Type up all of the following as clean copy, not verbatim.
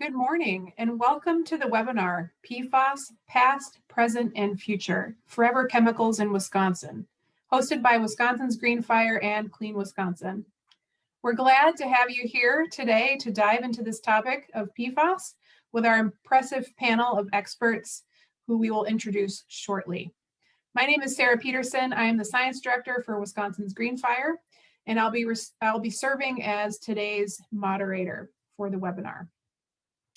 Good morning and welcome to the webinar, PFAS, Past, Present, and Future, Forever Chemicals in Wisconsin, hosted by Wisconsin's Green Fire and Clean Wisconsin. We're glad to have you here today to dive into this topic of PFAS with our impressive panel of experts who we will introduce shortly. My name is Sarah Peterson. I am the Science Director for Wisconsin's Green Fire, and I'll be serving as today's moderator for the webinar.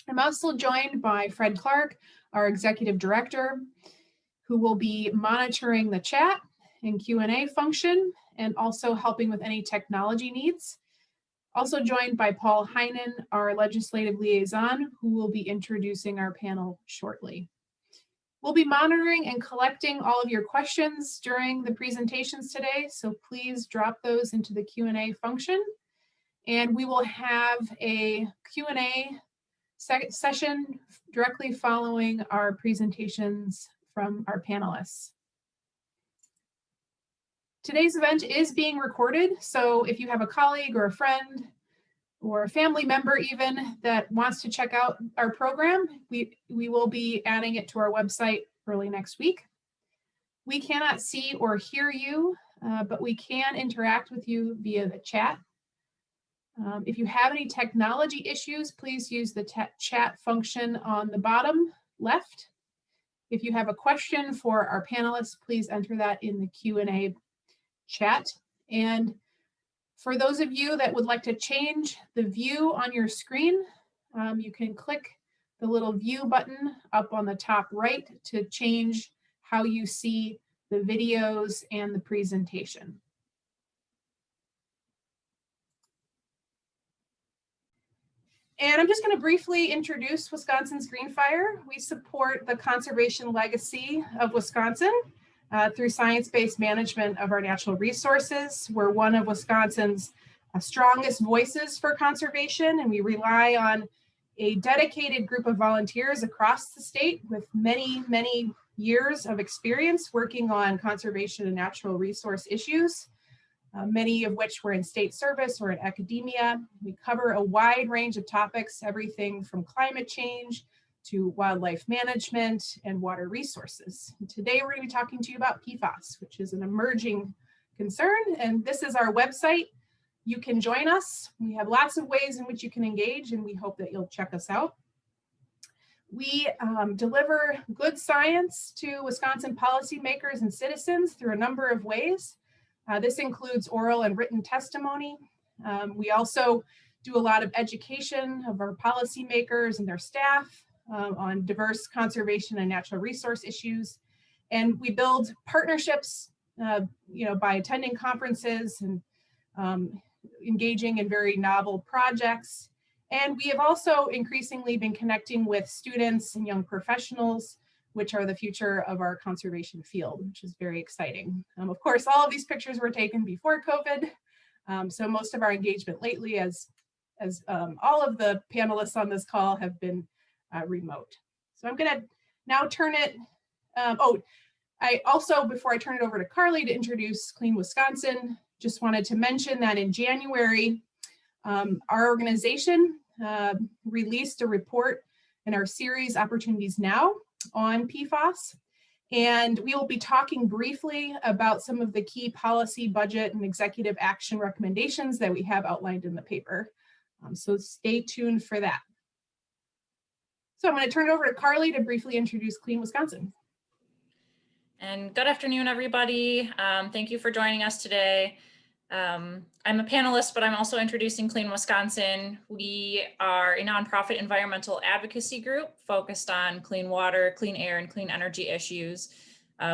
I'm also joined by Fred Clark, our Executive Director, who will be monitoring the chat and Q&A function and also helping with any technology needs. Also joined by Paul Heinen, our Legislative Liaison, who will be introducing our panel shortly. We'll be monitoring and collecting all of your questions during the presentations today, so please drop those into the Q&A function. And we will have a Q&A session directly following our presentations from our panelists. Today's event is being recorded, so if you have a colleague or a friend or a family member even that wants to check out our program, we will be adding it to our website early next week. We cannot see or hear you, but we can interact with you via the chat. If you have any technology issues, please use the chat function on the bottom left. If you have a question for our panelists, please enter that in the Q&A chat. And for those of you that would like to change the view on your screen, you can click the little view button up on the top right to change how you see the videos and the presentation. And I'm just going to briefly introduce Wisconsin's Green Fire. We support the conservation legacy of Wisconsin through science-based management of our natural resources. We're one of Wisconsin's strongest voices for conservation, and we rely on a dedicated group of volunteers across the state with many, many years of experience working on conservation and natural resource issues. Many of which were in state service or in academia. We cover a wide range of topics, everything from climate change to wildlife management and water resources. And today we're going to be talking to you about PFAS, which is an emerging concern. And this is our website. You can join us. We have lots of ways in which you can engage, and we hope that you'll check us out. We deliver good science to Wisconsin policymakers and citizens through a number of ways. This includes oral and written testimony. We also do a lot of education of our policymakers and their staff on diverse conservation and natural resource issues. And we build partnerships, by attending conferences and engaging in very novel projects. And we have also increasingly been connecting with students and young professionals, which are the future of our conservation field, which is very exciting. Of course, all of these pictures were taken before COVID, so most of our engagement lately, as all of the panelists on this call have been remote. So I'm gonna now turn it, I also, before I turn it over to Carly to introduce Clean Wisconsin, just wanted to mention that in January, our organization released a report in our series Opportunities Now on PFAS, and we will be talking briefly about some of the key policy, budget, and executive action recommendations that we have outlined in the paper. So stay tuned for that. So I'm going to turn it over to Carly to briefly introduce Clean Wisconsin. And good afternoon, everybody. Thank you for joining us today. I'm a panelist, but I'm also introducing Clean Wisconsin. We are a nonprofit environmental advocacy group focused on clean water, clean air, and clean energy issues.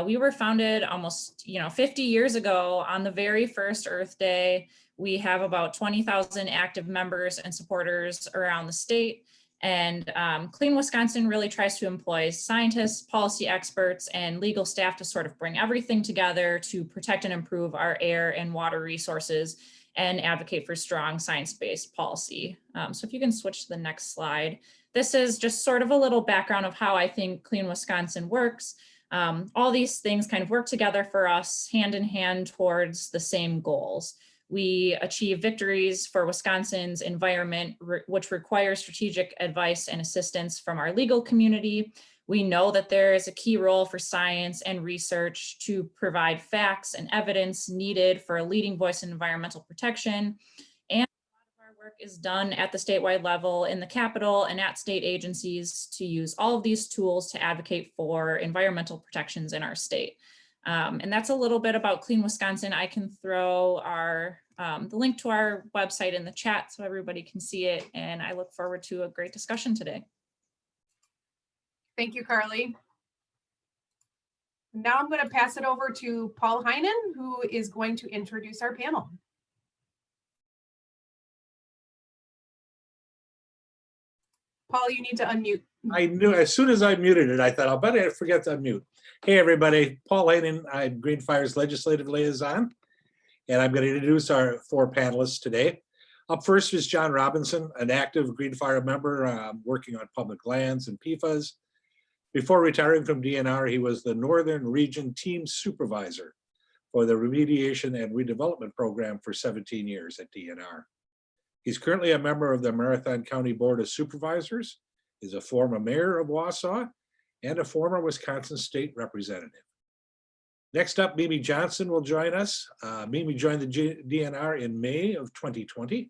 We were founded almost 50 years ago on the very first Earth Day. We have about 20,000 active members and supporters around the state. And Clean Wisconsin really tries to employ scientists, policy experts, and legal staff to sort of bring everything together to protect and improve our air and water resources and advocate for strong science-based policy. So if you can switch to the next slide. This is just sort of a little background of how I think Clean Wisconsin works. All these things kind of work together for us hand in hand towards the same goals, We achieve victories for Wisconsin's environment, which requires strategic advice and assistance from our legal community. We know that there is a key role for science and research to provide facts and evidence needed for a leading voice in environmental protection. And a lot of our work is done at the statewide level in the Capitol and at state agencies to use all of these tools to advocate for environmental protections in our state. And that's a little bit about Clean Wisconsin. I can throw the link to our website in the chat so everybody can see it. And I look forward to a great discussion today. Thank you, Carly. Now I'm going to pass it over to Paul Heinen, who is going to introduce our panel. Paul, you need to unmute. I knew as soon as I muted it, I thought, I'll bet I forget to unmute. Hey, everybody. Paul Heinen, I'm Green Fire's Legislative Liaison, and I'm going to introduce our 4 panelists today. Up first is John Robinson, an active Green Fire member working on public lands and PFAS. Before retiring from DNR, he was the Northern Region Team Supervisor for the Remediation and Redevelopment Program for 17 years at DNR. He's currently a member of the Marathon County Board of Supervisors, is a former mayor of Wausau, and a former Wisconsin state representative. Next up, Mimi Johnson will join us. Mimi joined the DNR in May of 2020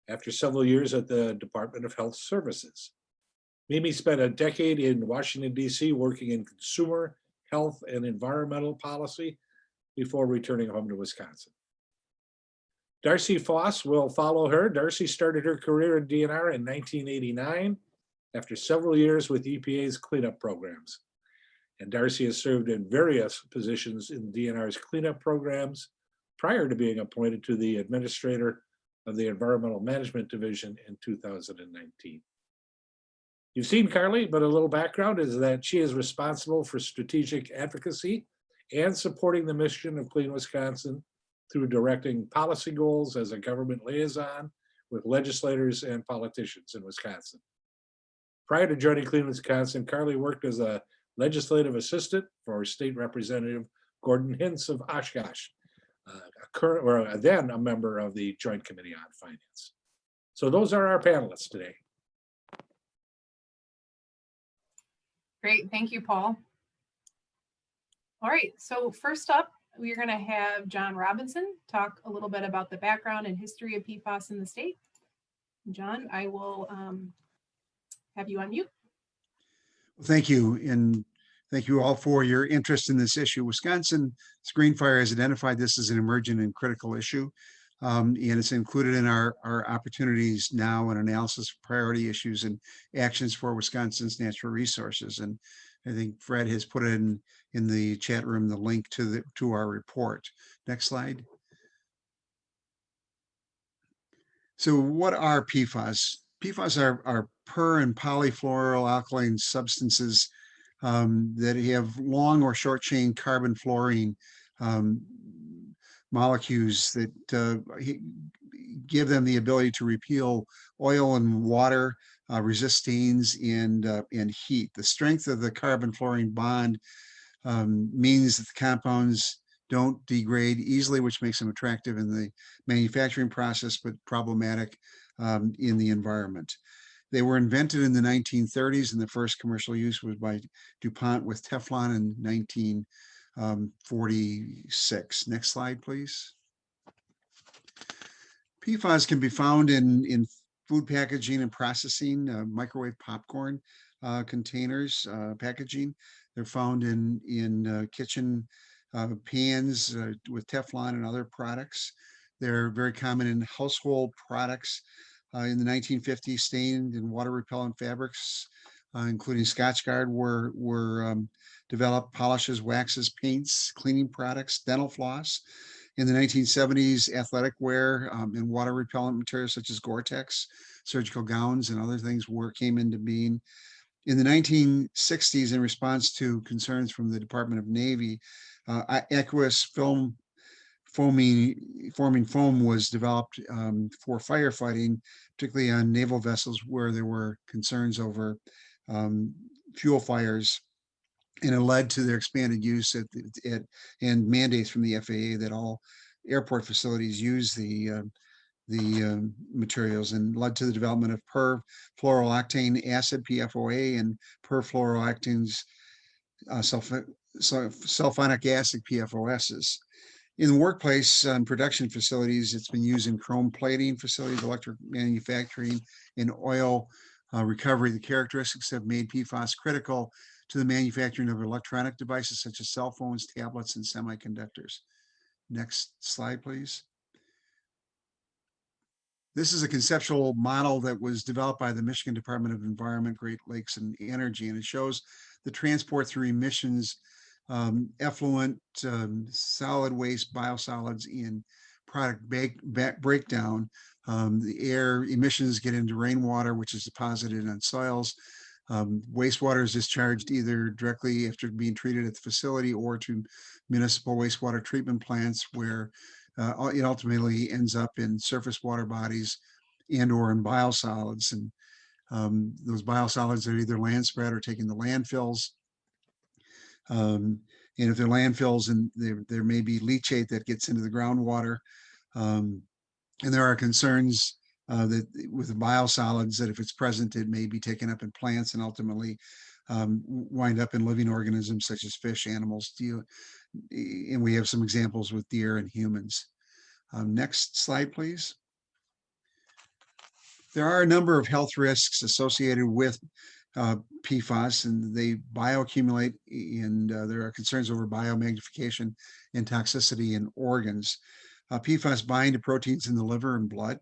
after several years at the Department of Health Services. Mimi spent a decade in Washington, D.C. working in consumer, health, and environmental policy before returning home to Wisconsin. Darcy Foss will follow her. Darcy started her career in DNR in 1989 after several years with EPA's cleanup programs. And Darcy has served in various positions in DNR's cleanup programs prior to being appointed to the administrator of the Environmental Management Division in 2019. You've seen Carly, but a little background is that she is responsible for strategic advocacy and supporting the mission of Clean Wisconsin through directing policy goals as a government liaison with legislators and politicians in Wisconsin. Prior to joining Clean Wisconsin, Carly worked as a legislative assistant for State Representative Gordon Hintz of Oshkosh, then a member of the Joint Committee on Finance. So those are our panelists today. Great, thank you, Paul. All right, so first up, we're going to have John Robinson talk a little bit about the background and history of PFAS in the state. John, I will have you unmute. Well, thank you, and thank you all for your interest in this issue. Wisconsin Green Fire has identified this as an emergent and critical issue, and it's included in our opportunities now and analysis of priority issues and actions for Wisconsin's natural resources. And I think Fred has put in the chat room the link to our report. Next slide. So what are PFAS? PFAS are per and polyfluoroalkyl alkaline substances that have long or short chain carbon fluorine molecules that give them the ability to repel oil and water, resist stains and heat. The strength of the carbon fluorine bond means that the compounds don't degrade easily, which makes them attractive in the manufacturing process, but problematic in the environment. They were invented in the 1930s, and the first commercial use was by DuPont with Teflon in 1946. Next slide, please. PFAS can be found in food packaging and processing, microwave popcorn containers, packaging. They're found in kitchen pans with Teflon and other products. They're very common in household products. In the 1950s, stained and water repellent fabrics, including Scotchgard, were developed. Polishes, waxes, paints, cleaning products, dental floss. In the 1970s, athletic wear and water repellent materials such as Gore-Tex, surgical gowns, and other things came into being. In the 1960s, in response to concerns from the Department of Navy, aqueous forming foam was developed for firefighting, particularly on naval vessels where there were concerns over fuel fires, and it led to their expanded use and mandates from the FAA that all airport facilities use the materials, and led to the development of perfluorooctane acid (PFOA) and perfluorooctanes sulfonic acid (PFOSs). In the workplace and production facilities, it's been used in chrome plating facilities, electric manufacturing, and oil recovery. The characteristics have made PFAS critical to the manufacturing of electronic devices such as cell phones, tablets, and semiconductors. Next slide, please. This is a conceptual model that was developed by the Michigan Department of Environment, Great Lakes, and Energy, and it shows the transport through emissions, effluent, solid waste, biosolids in product breakdown. The air emissions get into rainwater, which is deposited on soils. Wastewater is discharged either directly after being treated at the facility or to municipal wastewater treatment plants, where it ultimately ends up in surface water bodies and or in biosolids. And those biosolids are either land spread or taken to landfills. And if they're landfills, and there may be leachate that gets into the groundwater. And there are concerns that with the biosolids, that if it's present, it may be taken up in plants and ultimately wind up in living organisms such as fish, animals, and we have some examples with deer and humans. Next slide, please. There are a number of health risks associated with PFAS, and they bioaccumulate, and there are concerns over biomagnification and toxicity in organs. PFAS bind to proteins in the liver and blood.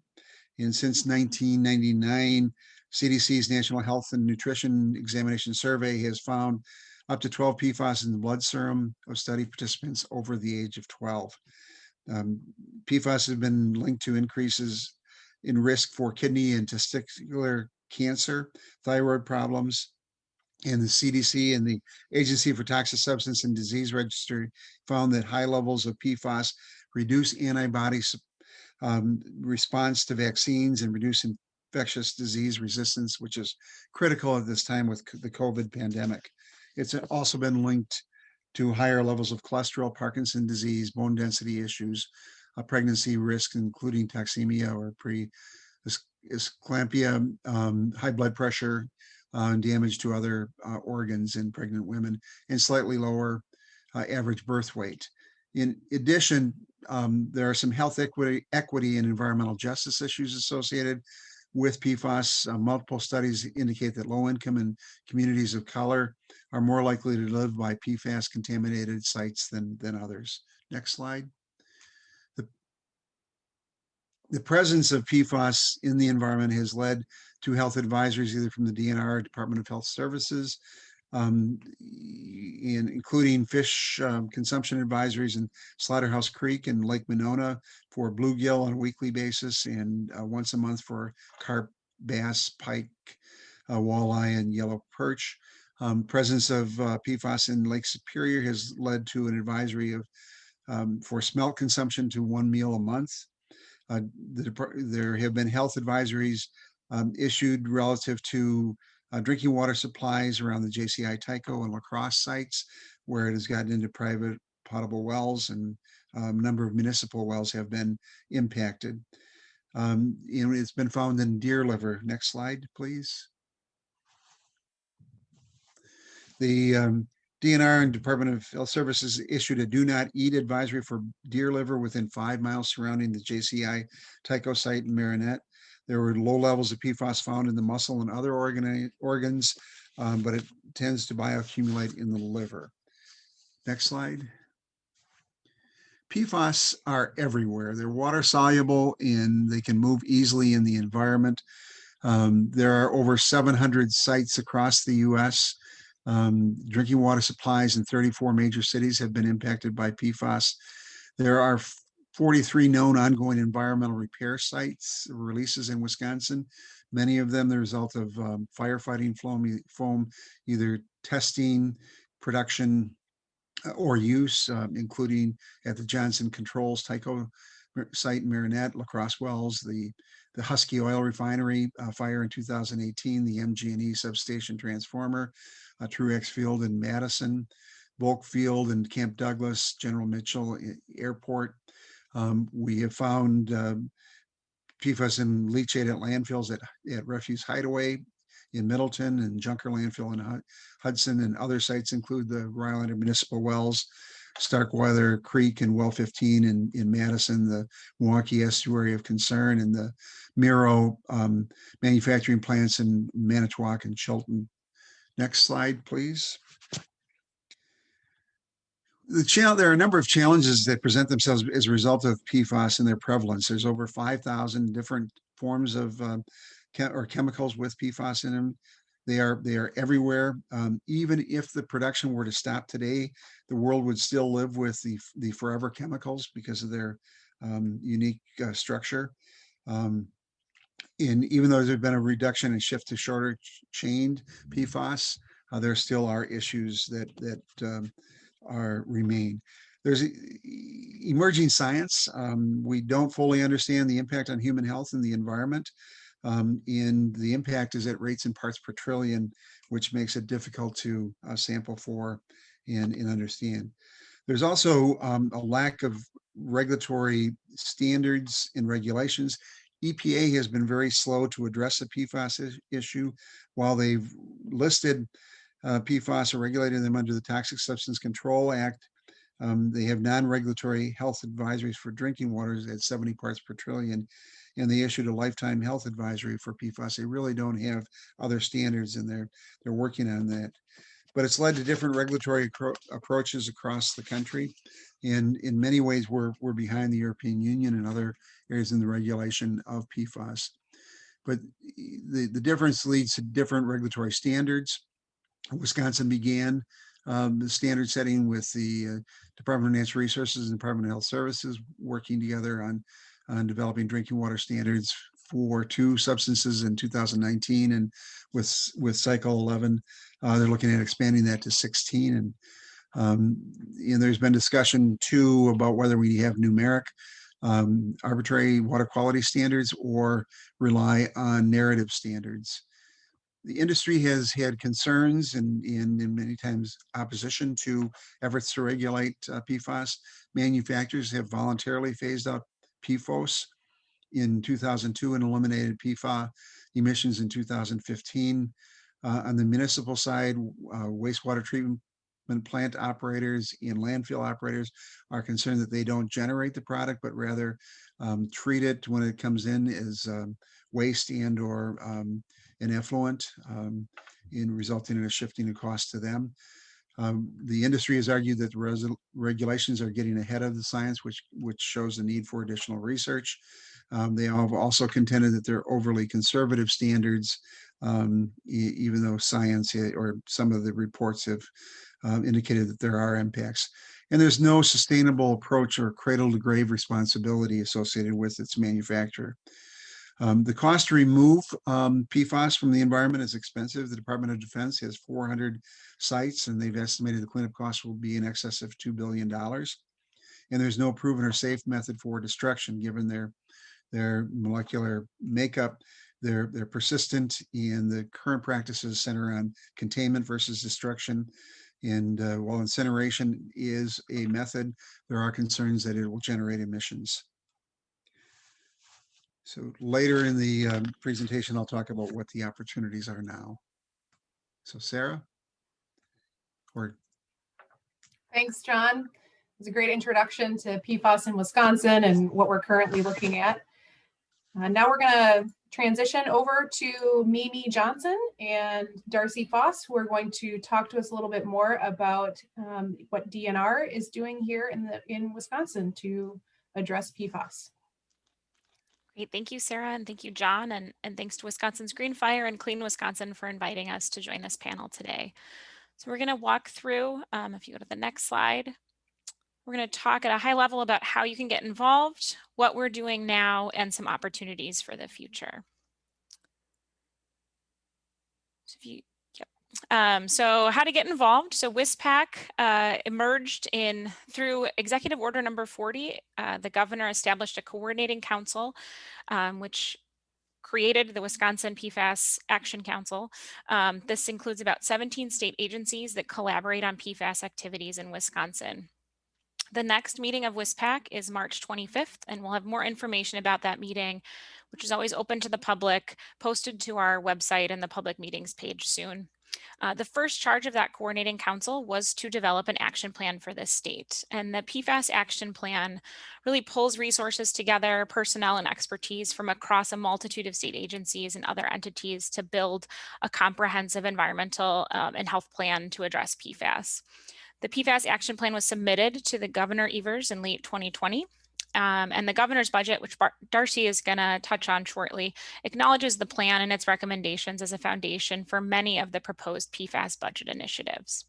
And since 1999, CDC's National Health and Nutrition Examination Survey has found up to 12 PFAS in the blood serum of study participants over the age of 12. PFAS have been linked to increases in risk for kidney and testicular cancer, thyroid problems, and the CDC and the Agency for Toxic Substance and Disease Registry found that high levels of PFAS reduce antibody response to vaccines and reduce infectious disease resistance, which is critical at this time with the COVID pandemic. It's also been linked to higher levels of cholesterol, Parkinson's disease, bone density issues, pregnancy risk, including toxemia or preeclampsia, high blood pressure, damage to other organs in pregnant women, and slightly lower average birth weight. In addition, there are some health equity and environmental justice issues associated with PFAS. Multiple studies indicate that low-income and communities of color are more likely to live by PFAS-contaminated sites than others. Next slide. The presence of PFAS in the environment has led to health advisories, either from the DNR, Department of Health Services, including fish consumption advisories in Slaughterhouse Creek and Lake Monona for bluegill on a weekly basis, and once a month for carp, bass, pike, walleye, and yellow perch. Presence of PFAS in Lake Superior has led to an advisory of for smelt consumption to 1 meal a month. There have been health advisories issued relative to drinking water supplies around the JCI Tyco and La Crosse sites, where it has gotten into private potable wells, and a number of municipal wells have been impacted. It's been found in deer liver. Next slide, please. The DNR and Department of Health Services issued a do not eat advisory for deer liver within 5 miles surrounding the JCI Tyco site in Marinette. There were low levels of PFAS found in the muscle and other organs, but it tends to bioaccumulate in the liver. Next slide. PFAS are everywhere. They're water soluble and they can move easily in the environment. There are over 700 sites across the US. Drinking water supplies in 34 major cities have been impacted by PFAS. There are 43 known ongoing environmental repair sites releases in Wisconsin, many of them the result of firefighting foam, either testing, production, or use, including at the Johnson Controls Tyco site in Marinette, La Crosse Wells, the Husky Oil Refinery fire in 2018, the MG&E substation transformer, Truex Field in Madison, Volk Field and Camp Douglas, General Mitchell Airport, We have found PFAS in leachate at landfills at Refuse Hideaway in Middleton and Junker Landfill in Hudson, and other sites include the Rhode Island Municipal Wells, Starkweather Creek and Well 15 in Madison, the Milwaukee Estuary of Concern, and the Miro manufacturing plants in Manitowoc and Chilton. Next slide, please. There are a number of challenges that present themselves as a result of PFAS and their prevalence. There's over 5,000 different forms of chemicals with PFAS in them. They are everywhere. Even if the production were to stop today, the world would still live with the forever chemicals because of their unique structure. And even though there's been a reduction and shift to shorter chained PFAS, there still are issues that remain. There's emerging science. We don't fully understand the impact on human health and the environment. And the impact is at rates in parts per trillion, which makes it difficult to sample for and understand. There's also a lack of regulatory standards and regulations. EPA has been very slow to address the PFAS issue. While they've listed PFAS or regulated them under the Toxic Substance Control Act, they have non-regulatory health advisories for drinking waters at 70 parts per trillion, and they issued a lifetime health advisory for PFAS. They really don't have other standards, and they're working on that. But it's led to different regulatory approaches across the country, and in many ways we're behind the European Union and other areas in the regulation of PFAS. But the difference leads to different regulatory standards. Wisconsin began the standard setting with the Department of Natural Resources and Department of Health Services working together on developing drinking water standards for 2 substances in 2019, and with cycle 11 they're looking at expanding that to 16. And there's been discussion too about whether we have numeric arbitrary water quality standards or rely on narrative standards. The industry has had concerns and many times opposition to efforts to regulate PFAS. Manufacturers have voluntarily phased out PFOS in 2002 and eliminated PFAS emissions in 2015. On the municipal side, wastewater treatment plant operators and landfill operators are concerned that they don't generate the product, but rather treat it when it comes in as waste and or an effluent, in resulting in a shifting of cost to them. The industry has argued that the regulations are getting ahead of the science, which shows the need for additional research. They have also contended that they're overly conservative standards, even though science or some of the reports have indicated that there are impacts. And there's no sustainable approach or cradle to grave responsibility associated with its manufacture. The cost to remove PFAS from the environment is expensive. The Department of Defense has 400 sites, and they've estimated the cleanup cost will be in excess of $2 billion. And there's no proven or safe method for destruction, given their molecular makeup. They're persistent, and the current practices center on containment versus destruction. And while incineration is a method, there are concerns that it will generate emissions. So later in the presentation, I'll talk about what the opportunities are now. So Sarah? Thanks, John. It was a great introduction to PFAS in Wisconsin and what we're currently looking at. Now we're going to transition over to Mimi Johnson and Darcy Foss, who are going to talk to us a little bit more about what DNR is doing here in Wisconsin to address PFAS. Great, thank you, Sarah, and thank you, John, and thanks to Wisconsin's Green Fire and Clean Wisconsin for inviting us to join this panel today. So we're going to walk through, if you go to the next slide, we're going to talk at a high level about how you can get involved, what we're doing now, and some opportunities for the future. So how to get involved. So WISPAC emerged through Executive Order number 40. The governor established a coordinating council, which created the Wisconsin PFAS Action Council. This includes about 17 state agencies that collaborate on PFAS activities in Wisconsin. The next meeting of WISPAC is March 25th, and we'll have more information about that meeting, which is always open to the public, posted to our website and the public meetings page soon. The first charge of that coordinating council was to develop an action plan for this state. And the PFAS Action Plan really pulls resources together, personnel and expertise from across a multitude of state agencies and other entities to build a comprehensive environmental and health plan to address PFAS. The PFAS Action Plan was submitted to the Governor Evers in late 2020. And the governor's budget, which Darcy is going to touch on shortly, acknowledges the plan and its recommendations as a foundation for many of the proposed PFAS budget initiatives.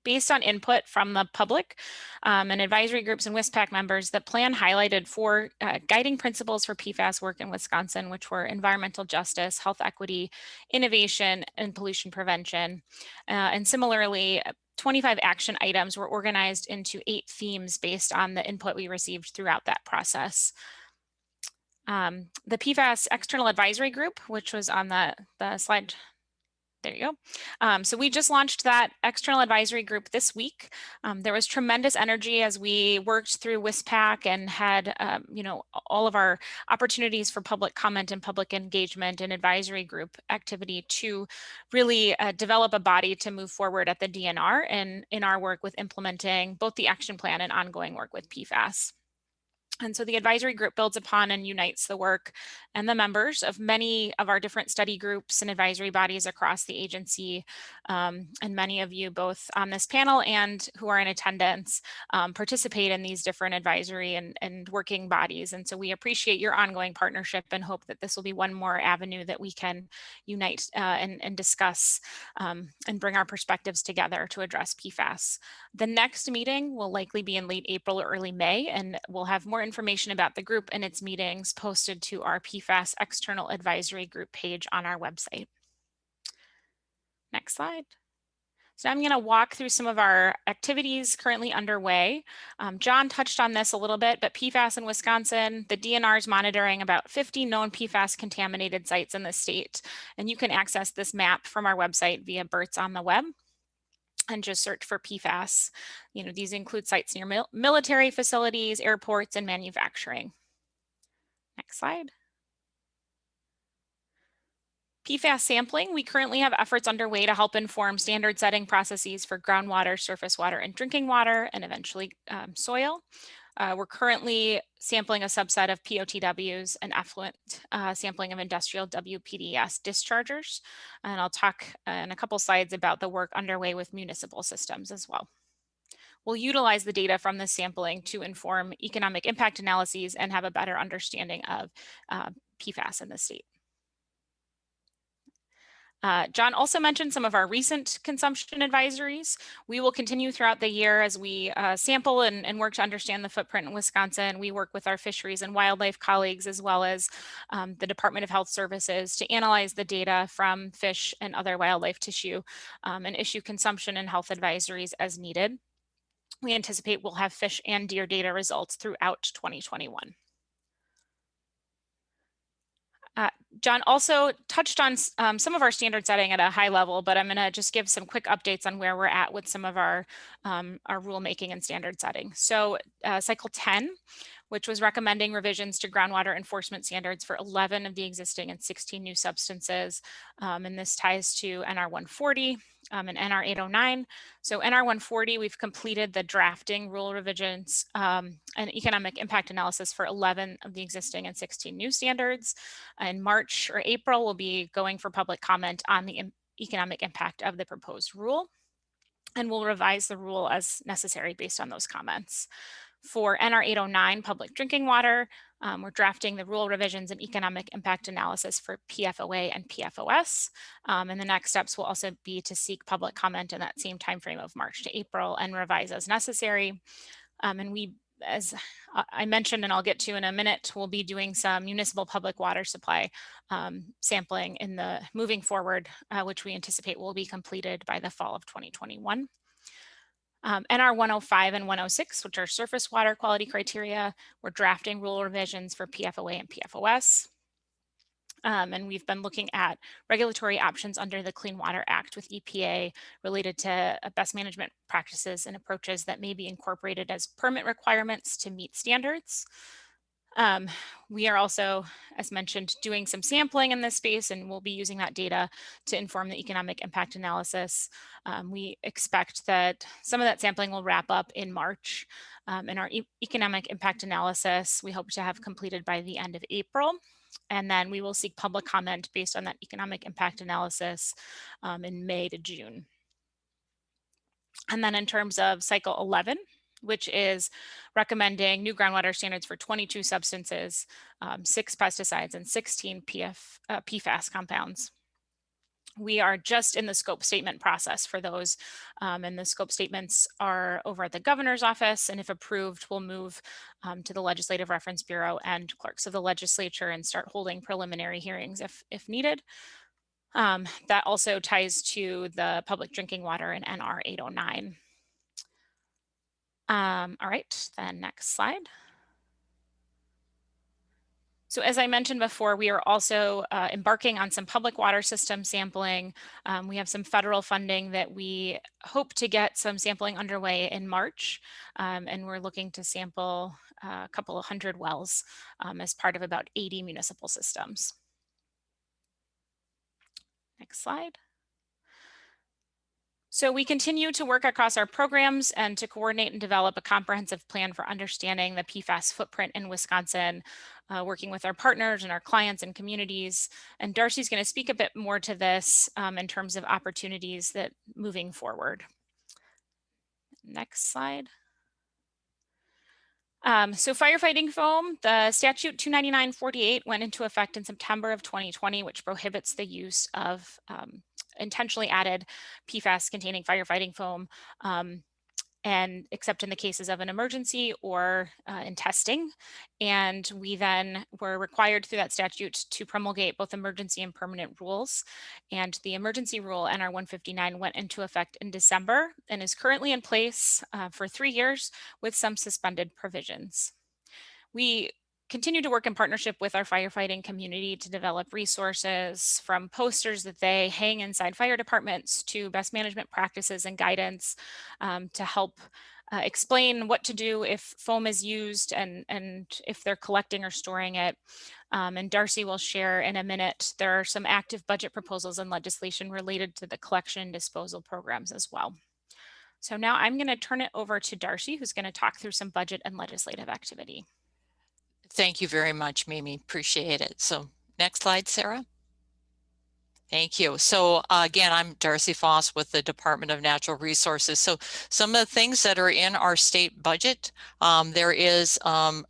Based on input from the public and advisory groups and WISPAC members, the plan highlighted 4 guiding principles for PFAS work in Wisconsin, which were environmental justice, health equity, innovation, and pollution prevention. And similarly, 25 action items were organized into 8 themes based on the input we received throughout that process. The PFAS External Advisory Group, which was on the slide. There you go. So we just launched that external advisory group this week. There was tremendous energy as we worked through WISPAC and had, all of our opportunities for public comment and public engagement and advisory group activity to really develop a body to move forward at the DNR and in our work with implementing both the action plan and ongoing work with PFAS. And so the advisory group builds upon and unites the work and the members of many of our different study groups and advisory bodies across the agency. And many of you both on this panel and who are in attendance participate in these different advisory and working bodies. And so we appreciate your ongoing partnership and hope that this will be one more avenue that we can unite and discuss and bring our perspectives together to address PFAS. The next meeting will likely be in late April or early May, and we'll have more information about the group and its meetings posted to our PFAS External Advisory Group page on our website. Next slide. So I'm going to walk through some of our activities currently underway. John touched on this a little bit, but PFAS in Wisconsin, the DNR is monitoring about 50 known PFAS contaminated sites in the state. And you can access this map from our website via BERTS on the web and just search for PFAS. These include sites near military facilities, airports, and manufacturing. Next slide. PFAS sampling, we currently have efforts underway to help inform standard setting processes for groundwater, surface water, and drinking water, and eventually soil. We're currently sampling a subset of POTWs and effluent sampling of industrial WPDS dischargers. And I'll talk in a couple slides about the work underway with municipal systems as well. We'll utilize the data from this sampling to inform economic impact analyses and have a better understanding of PFAS in the state. John also mentioned some of our recent consumption advisories. We will continue throughout the year as we sample and work to understand the footprint in Wisconsin. We work with our fisheries and wildlife colleagues as well as the Department of Health Services to analyze the data from fish and other wildlife tissue and issue consumption and health advisories as needed. We anticipate we'll have fish and deer data results throughout 2021. John also touched on some of our standard setting at a high level, but I'm going to just give some quick updates on where we're at with some of our rulemaking and standard setting. So cycle 10, which was recommending revisions to groundwater enforcement standards for 11 of the existing and 16 new substances. And this ties to NR 140 and NR 809. So NR 140, we've completed the drafting rule revisions and economic impact analysis for 11 of the existing and 16 new standards. In March or April, we'll be going for public comment on the economic impact of the proposed rule. And we'll revise the rule as necessary based on those comments. For NR 809 public drinking water, we're drafting the rule revisions and economic impact analysis for PFOA and PFOS. And the next steps will also be to seek public comment in that same timeframe of March to April and revise as necessary. And we, as I mentioned, and I'll get to in a minute, we'll be doing some municipal public water supply sampling in the moving forward, which we anticipate will be completed by the fall of 2021. NR 105 and 106, which are surface water quality criteria, we're drafting rule revisions for PFOA and PFOS. And we've been looking at regulatory options under the Clean Water Act with EPA related to best management practices and approaches that may be incorporated as permit requirements to meet standards. We are also, as mentioned, doing some sampling in this space, and we'll be using that data to inform the economic impact analysis. We expect that some of that sampling will wrap up in March. And our economic impact analysis, we hope to have completed by the end of April. And then we will seek public comment based on that economic impact analysis in May to June. And then in terms of cycle 11, which is recommending new groundwater standards for 22 substances, 6 pesticides, and 16 PFAS compounds. We are just in the scope statement process for those, and the scope statements are over at the governor's office, and if approved, we'll move to the Legislative Reference Bureau and clerks of the legislature and start holding preliminary hearings if needed. That also ties to the public drinking water in NR 809. All right, then next slide. So as I mentioned before, we are also embarking on some public water system sampling. We have some federal funding that we hope to get some sampling underway in March. And we're looking to sample a couple of hundred wells as part of about 80 municipal systems. Next slide. So we continue to work across our programs and to coordinate and develop a comprehensive plan for understanding the PFAS footprint in Wisconsin, working with our partners and our clients and communities. And Darcy's going to speak a bit more to this in terms of opportunities that moving forward. Next slide. So firefighting foam, the statute 29948 went into effect in September of 2020, which prohibits the use of intentionally added PFAS containing firefighting foam, and except in the cases of an emergency or in testing. And we then were required through that statute to promulgate both emergency and permanent rules. And the emergency rule, NR 159, went into effect in December and is currently in place for 3 years with some suspended provisions. We continue to work in partnership with our firefighting community to develop resources, from posters that they hang inside fire departments to best management practices and guidance to help explain what to do if foam is used and if they're collecting or storing it. And Darcy will share in a minute, there are some active budget proposals and legislation related to the collection and disposal programs as well. So now I'm going to turn it over to Darcy, who's going to talk through some budget and legislative activity. Thank you very much, Mimi. Appreciate it. So next slide, Sarah. Thank you. So again, I'm Darcy Foss with the Department of Natural Resources. So some of the things that are in our state budget, there is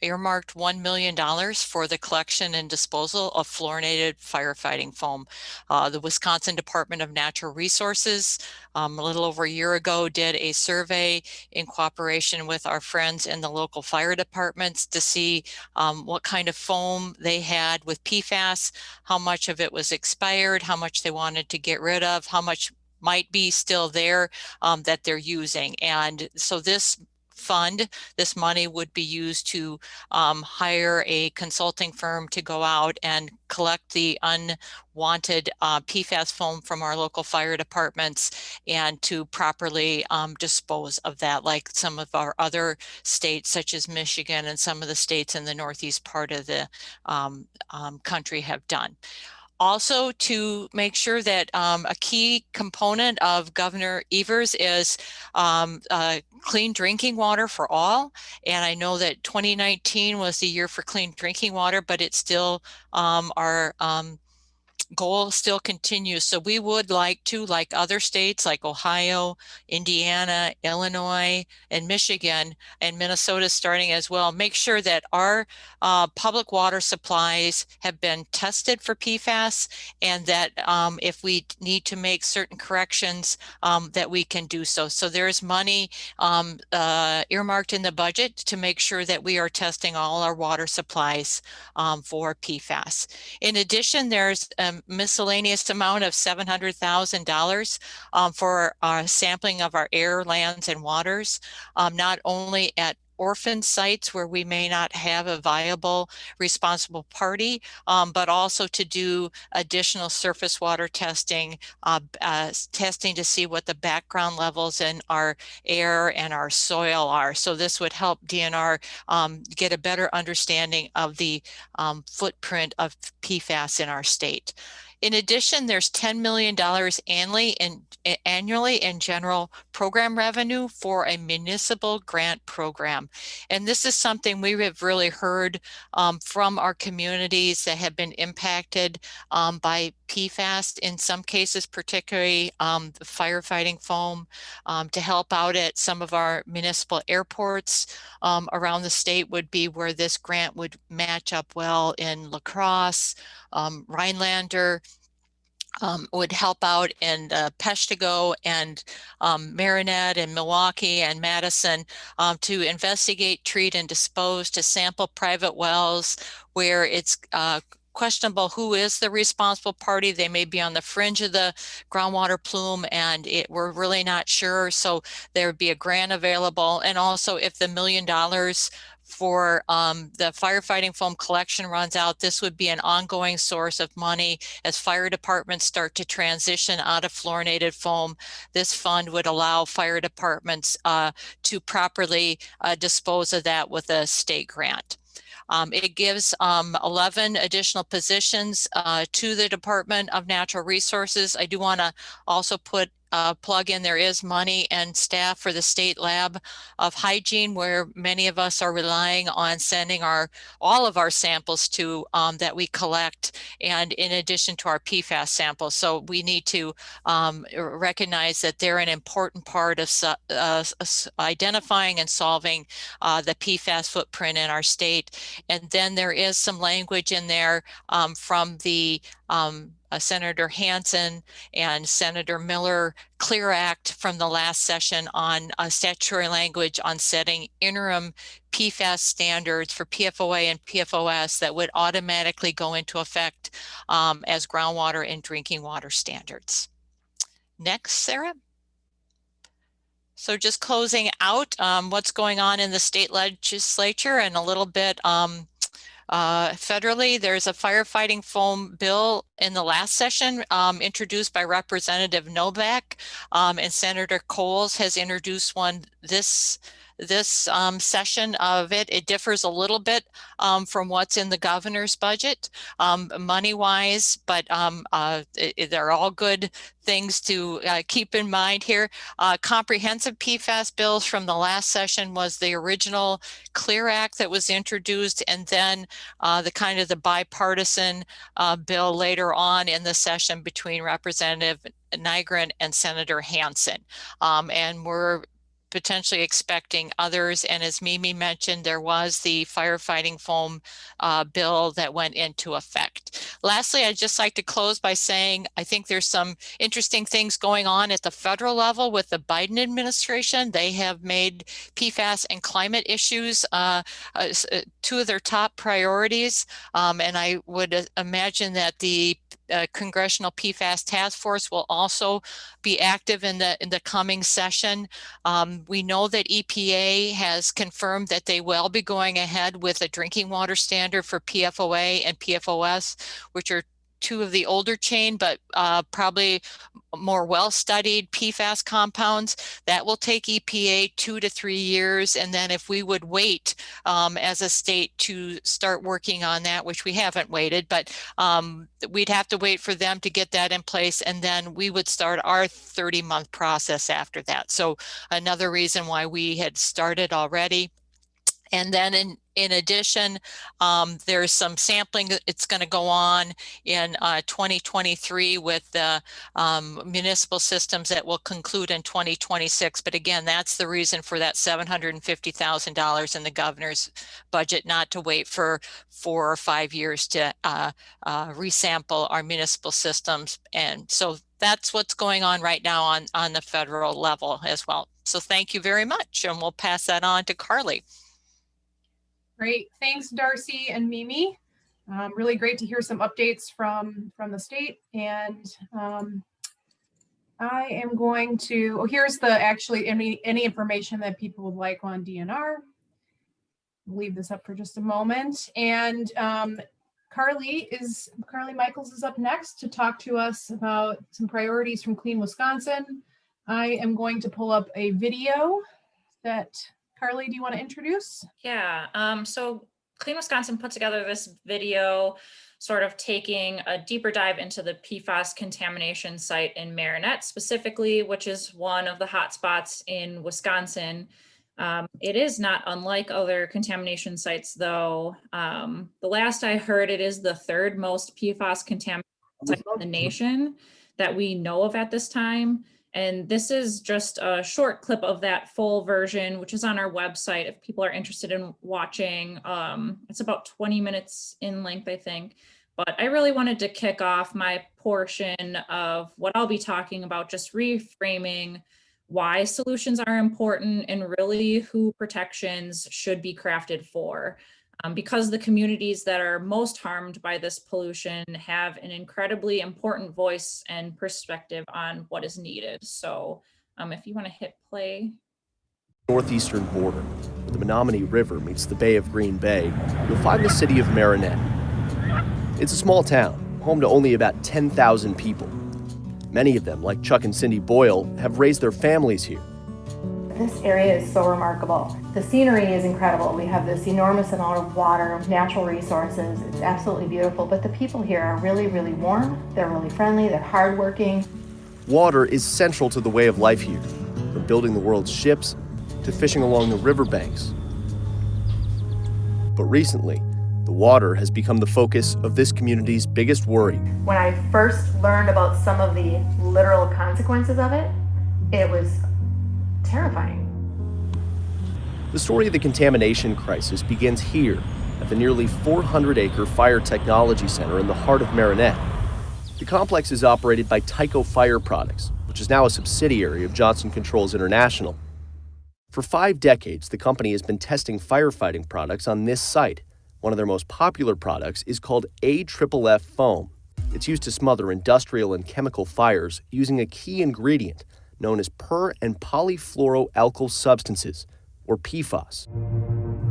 earmarked $1 million for the collection and disposal of fluorinated firefighting foam. The Wisconsin Department of Natural Resources, a little over a year ago, did a survey in cooperation with our friends in the local fire departments to see what kind of foam they had with PFAS, how much of it was expired, how much they wanted to get rid of, how much might be still there that they're using. And so this fund, this money would be used to hire a consulting firm to go out and collect the unwanted PFAS foam from our local fire departments and to properly dispose of that, like some of our other states, such as Michigan and some of the states in the northeast part of the country have done. Also, to make sure that a key component of Governor Evers is clean drinking water for all. And I know that 2019 was the year for clean drinking water, but it's still our goal still continues. So we would like to, like other states like Ohio, Indiana, Illinois, and Michigan, and Minnesota starting as well, make sure that our public water supplies have been tested for PFAS, and that if we need to make certain corrections, that we can do so. So there's money earmarked in the budget to make sure that we are testing all our water supplies for PFAS. In addition, there's miscellaneous amount of $700,000 for our sampling of our air, lands, and waters, not only at orphan sites where we may not have a viable responsible party, but also to do additional surface water testing, testing to see what the background levels in our air and our soil are. So this would help DNR get a better understanding of the footprint of PFAS in our state. In addition, there's $10 million annually in general program revenue for a municipal grant program. And this is something we have really heard from our communities that have been impacted by PFAS, in some cases, particularly the firefighting foam, to help out at some of our municipal airports around the state would be where this grant would match up well. In La Crosse, Rhinelander, would help out in Peshtigo and Marinette and Milwaukee and Madison to investigate, treat, and dispose, to sample private wells where it's questionable who is the responsible party. They may be on the fringe of the groundwater plume and we're really not sure. So there would be a grant available. And also, if the $1 million for the firefighting foam collection runs out, this would be an ongoing source of money as fire departments start to transition out of fluorinated foam. This fund would allow fire departments to properly dispose of that with a state grant. It gives 11 additional positions to the Department of Natural Resources. I do want to also put plug in, there is money and staff for the State Lab of Hygiene, where many of us are relying on sending all of our samples to that we collect, and in addition to our PFAS samples. So we need to recognize that they're an important part of identifying and solving the PFAS footprint in our state. And then there is some language in there from the Senator Hansen and Senator Miller Clear Act from the last session on statutory language on setting interim PFAS standards for PFOA and PFOS that would automatically go into effect as groundwater and drinking water standards. Next, Sarah. So just closing out what's going on in the state legislature and a little bit federally. There's a firefighting foam bill in the last session introduced by Representative Novak, and Senator Coles has introduced one this session of it. It differs a little bit from what's in the governor's budget money-wise, but they're all good things to keep in mind here. Comprehensive PFAS bills from the last session was the original Clear Act that was introduced, and then the bipartisan bill later on in the session between Representative Nygren and Senator Hansen. And we're potentially expecting others. And as Mimi mentioned, there was the firefighting foam bill that went into effect. Lastly, I'd just like to close by saying I think there's some interesting things going on at the federal level with the Biden administration. They have made PFAS and climate issues two of their top priorities. And I would imagine that the Congressional PFAS Task Force will also be active in the coming session. We know that EPA has confirmed that they will be going ahead with a drinking water standard for PFOA and PFOS, which are two of the older chain, but probably more well-studied PFAS compounds. That will take EPA 2 to 3 years. And then if we would wait as a state to start working on that, which we haven't waited, but we'd have to wait for them to get that in place. And then we would start our 30-month process after that. So another reason why we had started already. And then in addition, there's some sampling it's going to go on in 2023 with the municipal systems that will conclude in 2026. But again, that's the reason for that $750,000 in the governor's budget, not to wait for 4 or 5 years to resample our municipal systems. And so that's what's going on right now on the federal level as well. So thank you very much. And we'll pass that on to Carly. Great. Thanks, Darcy and Mimi. Really great to hear some updates from the state. And I am going to, here's the any information that people would like on DNR. leave this up for just a moment. And Carly Michaels is up next to talk to us about some priorities from Clean Wisconsin. I am going to pull up a video that, Carly, do you want to introduce? Yeah, so Clean Wisconsin put together this video sort of taking a deeper dive into the PFAS contamination site in Marinette specifically, which is one of the hotspots in Wisconsin. It is not unlike other contamination sites, though. The last I heard, it is the third most PFAS contaminated site in the nation that we know of at this time. And this is just a short clip of that full version, which is on our website if people are interested in watching. It's about 20 minutes in length, I think. But I really wanted to kick off my portion of what I'll be talking about, just reframing why solutions are important and really who protections should be crafted for. Because the communities that are most harmed by this pollution have an incredibly important voice and perspective on what is needed. So if you want to hit play. Northeastern border, where the Menominee River meets the Bay of Green Bay, you'll find the city of Marinette. It's a small town, home to only about 10,000 people. Many of them, like Chuck and Cindy Boyle, have raised their families here. This area is so remarkable. The scenery is incredible. We have this enormous amount of water, natural resources. It's absolutely beautiful, but the people here are really, really warm. They're really friendly, they're hardworking. Water is central to the way of life here, from building the world's ships to fishing along the riverbanks. But recently, the water has become the focus of this community's biggest worry. When I first learned about some of the literal consequences of it, it was terrifying. The story of the contamination crisis begins here at the nearly 400-acre Fire Technology Center in the heart of Marinette. The complex is operated by Tyco Fire Products, which is now a subsidiary of Johnson Controls International. For 5 decades, the company has been testing firefighting products on this site. One of their most popular products is called AFFF foam. It's used to smother industrial and chemical fires using a key ingredient known as per- and polyfluoroalkyl substances, or PFAS.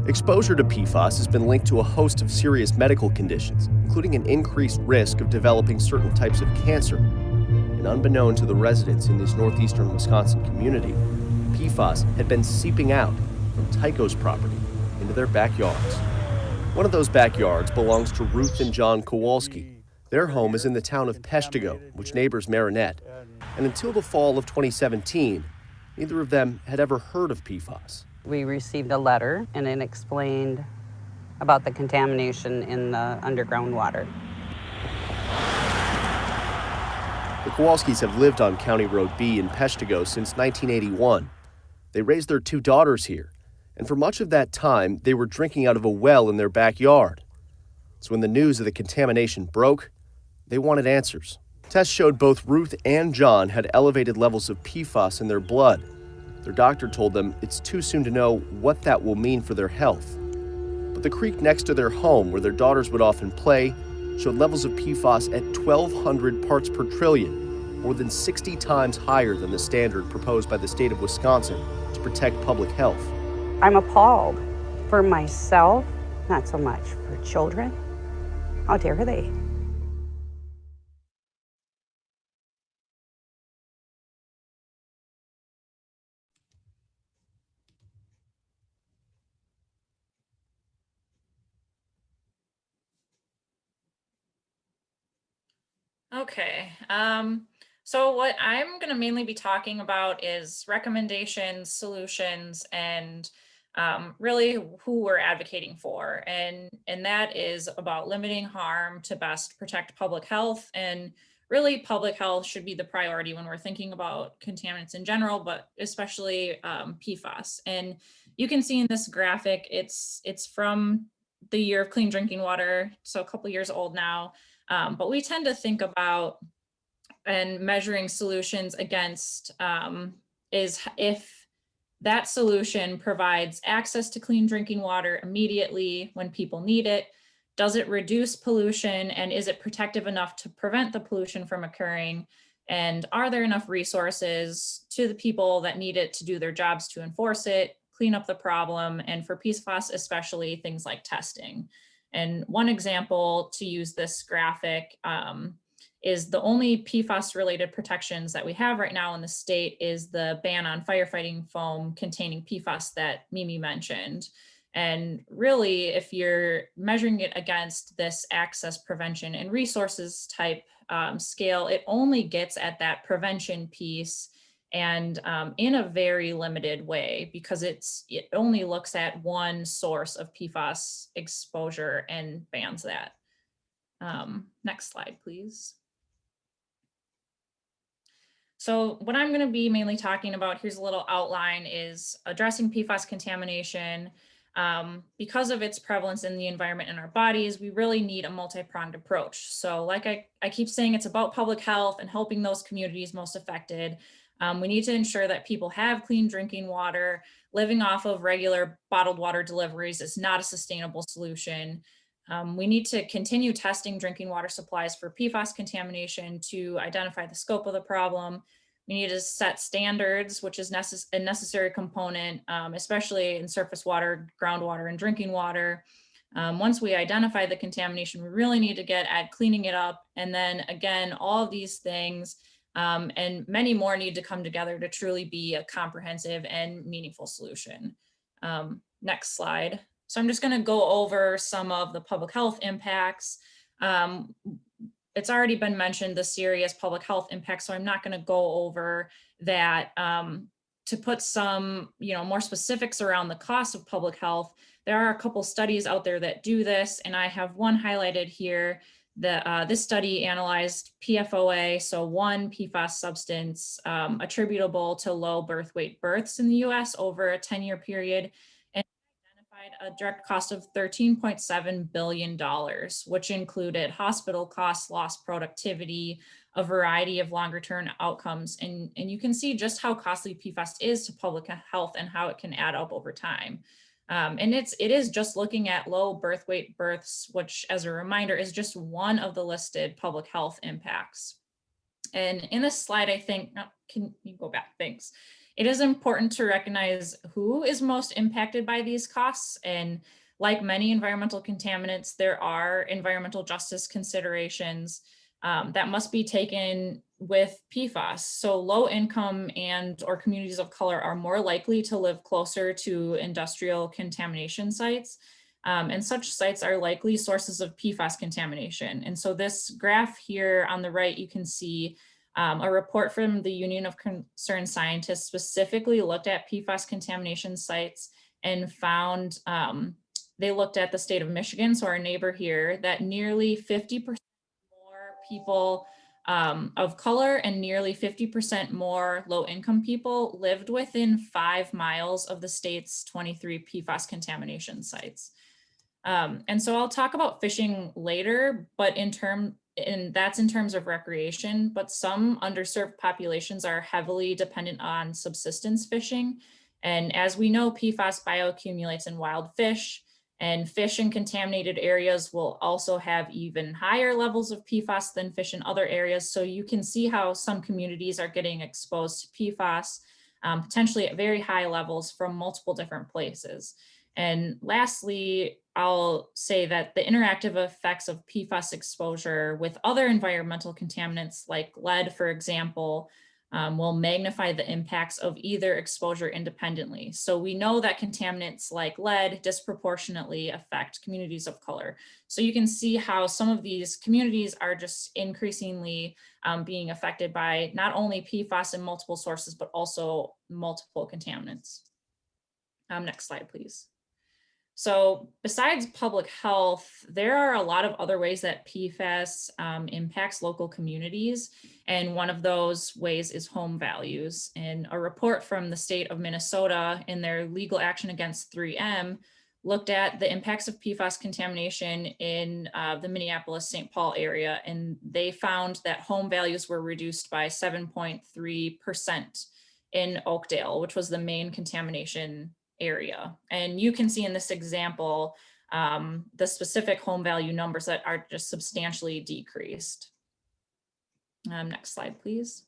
Exposure to PFAS has been linked to a host of serious medical conditions, including an increased risk of developing certain types of cancer. And unbeknown to the residents in this northeastern Wisconsin community, PFAS had been seeping out from Tyco's property into their backyards. One of those backyards belongs to Ruth and John Kowalski. Their home is in the town of Peshtigo, which neighbors Marinette. And until the fall of 2017, neither of them had ever heard of PFAS. We received a letter and it explained about the contamination in the underground water. The Kowalskis have lived on County Road B in Peshtigo since 1981. They raised their 2 daughters here, and for much of that time, they were drinking out of a well in their backyard. So when the news of the contamination broke, they wanted answers. Tests showed both Ruth and John had elevated levels of PFAS in their blood. Their doctor told them it's too soon to know what that will mean for their health. But the creek next to their home, where their daughters would often play, showed levels of PFAS at 1,200 parts per trillion, more than 60 times higher than the standard proposed by the state of Wisconsin to protect public health. I'm appalled for myself, not so much for children. How dare they? Okay, so what I'm going to mainly be talking about is recommendations, solutions, and really who we're advocating for. And that is about limiting harm to best protect public health. And really public health should be the priority when we're thinking about contaminants in general, but especially PFAS. And you can see in this graphic, it's from the year of clean drinking water, so a couple years old now. But we tend to think about and measuring solutions against is if that solution provides access to clean drinking water immediately when people need it. Does it reduce pollution, and is it protective enough to prevent the pollution from occurring? And are there enough resources to the people that need it to do their jobs to enforce it, clean up the problem, and for PFAS especially, things like testing. And one example to use this graphic is the only PFAS related protections that we have right now in the state is the ban on firefighting foam containing PFAS that Mimi mentioned. And really, if you're measuring it against this access, prevention, and resources type scale, it only gets at that prevention piece, and in a very limited way, because it only looks at one source of PFAS exposure and bans that. Next slide, please. So what I'm going to be mainly talking about, here's a little outline, is addressing PFAS contamination. Because of its prevalence in the environment and our bodies, we really need a multi-pronged approach. So like I keep saying, it's about public health and helping those communities most affected. We need to ensure that people have clean drinking water. Living off of regular bottled water deliveries is not a sustainable solution. We need to continue testing drinking water supplies for PFAS contamination to identify the scope of the problem. We need to set standards, which is a necessary component, especially in surface water, groundwater, and drinking water. Once we identify the contamination, we really need to get at cleaning it up. And then again, all of these things and many more need to come together to truly be a comprehensive and meaningful solution. Next slide. So I'm just going to go over some of the public health impacts. It's already been mentioned, the serious public health impacts, so I'm not going to go over that. To put some, more specifics around the cost of public health, there are a couple studies out there that do this, and I have one highlighted here. This study analyzed PFOA, so one PFAS substance attributable to low birth weight births in the US over a 10-year period, and identified a direct cost of $13.7 billion, which included hospital costs, lost productivity, a variety of longer term outcomes. And you can see just how costly PFAS is to public health and how it can add up over time. And it is just looking at low birth weight births, which, as a reminder, is just one of the listed public health impacts. And in this slide, I think, can you go back? Thanks. It is important to recognize who is most impacted by these costs. And like many environmental contaminants, there are environmental justice considerations that must be taken with PFAS. So low income and or communities of color are more likely to live closer to industrial contamination sites. And such sites are likely sources of PFAS contamination. And so this graph here on the right, you can see a report from the Union of Concerned Scientists specifically looked at PFAS contamination sites and found, they looked at the state of Michigan, so our neighbor here, that nearly 50% more people of color and nearly 50% more low-income people lived within 5 miles of the state's 23 PFAS contamination sites. And so I'll talk about fishing later, but that's in terms of recreation, but some underserved populations are heavily dependent on subsistence fishing. And as we know, PFAS bioaccumulates in wild fish, and fish in contaminated areas will also have even higher levels of PFAS than fish in other areas. So you can see how some communities are getting exposed to PFAS, potentially at very high levels from multiple different places. And lastly, I'll say that the interactive effects of PFAS exposure with other environmental contaminants like lead, for example, will magnify the impacts of either exposure independently. So we know that contaminants like lead disproportionately affect communities of color. So you can see how some of these communities are just increasingly being affected by not only PFAS in multiple sources, but also multiple contaminants. Next slide, please. So besides public health, there are a lot of other ways that PFAS impacts local communities. And one of those ways is home values. And a report from the state of Minnesota in their legal action against 3M looked at the impacts of PFAS contamination in the Minneapolis-St. Paul area. And they found that home values were reduced by 7.3% in Oakdale, which was the main contamination area. And you can see in this example, the specific home value numbers that are just substantially decreased. Next slide, please.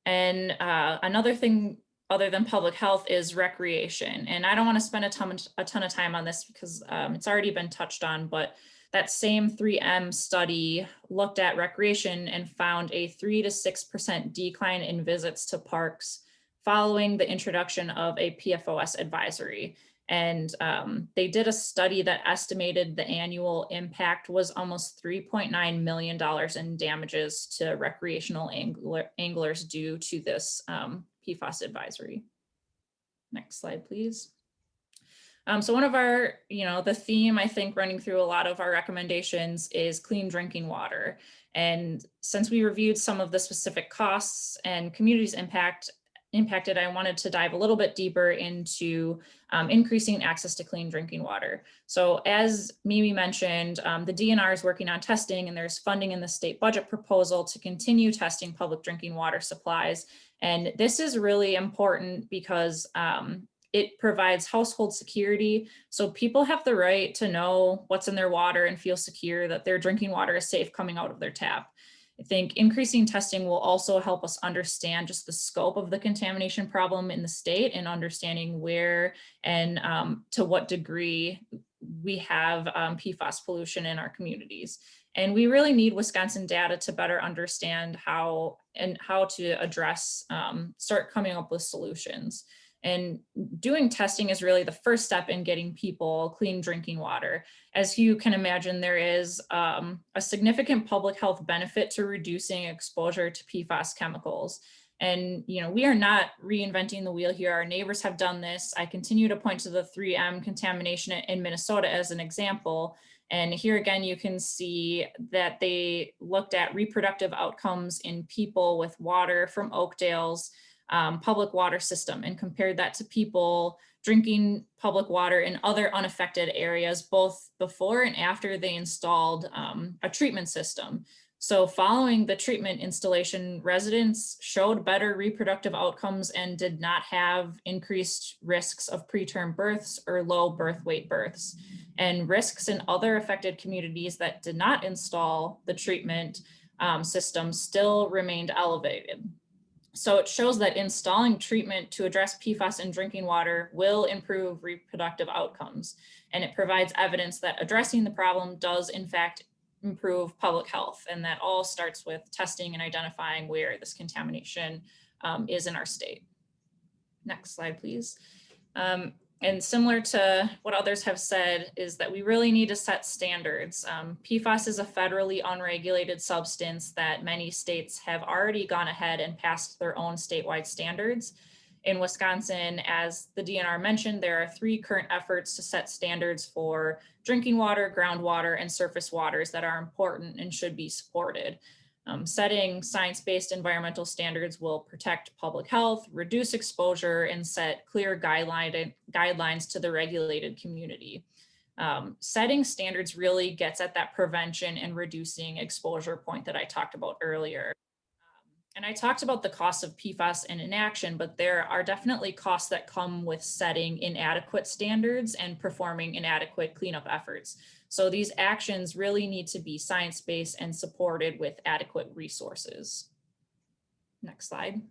And another thing other than public health is recreation. And I don't want to spend a ton of time on this because it's already been touched on, but that same 3M study looked at recreation and found a 3 to 6% decline in visits to parks following the introduction of a PFAS advisory. And they did a study that estimated the annual impact was almost $3.9 million in damages to recreational anglers due to this PFAS advisory. Next slide, please. So one of our, the theme, I think, running through a lot of our recommendations is clean drinking water. And since we reviewed some of the specific costs and communities impacted, I wanted to dive a little bit deeper into increasing access to clean drinking water. So as Mimi mentioned, the DNR is working on testing, and there's funding in the state budget proposal to continue testing public drinking water supplies. And this is really important because it provides household security. So people have the right to know what's in their water and feel secure that their drinking water is safe coming out of their tap. I think increasing testing will also help us understand just the scope of the contamination problem in the state and understanding where and to what degree we have PFAS pollution in our communities. And we really need Wisconsin data to better understand how to address, start coming up with solutions. And doing testing is really the first step in getting people clean drinking water. As you can imagine, there is a significant public health benefit to reducing exposure to PFAS chemicals. And we are not reinventing the wheel here. Our neighbors have done this. I continue to point to the 3M contamination in Minnesota as an example. And here again, you can see that they looked at reproductive outcomes in people with water from Oakdale's public water system and compared that to people drinking public water in other unaffected areas, both before and after they installed a treatment system. So following the treatment installation, residents showed better reproductive outcomes and did not have increased risks of preterm births or low birth weight births. And risks in other affected communities that did not install the treatment system still remained elevated. So it shows that installing treatment to address PFAS in drinking water will improve reproductive outcomes. And it provides evidence that addressing the problem does in fact improve public health. And that all starts with testing and identifying where this contamination is in our state. Next slide, please. And similar to what others have said is that we really need to set standards. PFAS is a federally unregulated substance that many states have already gone ahead and passed their own statewide standards. In Wisconsin, as the DNR mentioned, there are 3 current efforts to set standards for drinking water, groundwater, and surface waters that are important and should be supported. Setting science-based environmental standards will protect public health, reduce exposure, and set clear guidelines to the regulated community. Setting standards really gets at that prevention and reducing exposure point that I talked about earlier. And I talked about the cost of PFAS and inaction, but there are definitely costs that come with setting inadequate standards and performing inadequate cleanup efforts. So these actions really need to be science-based and supported with adequate resources. Next slide.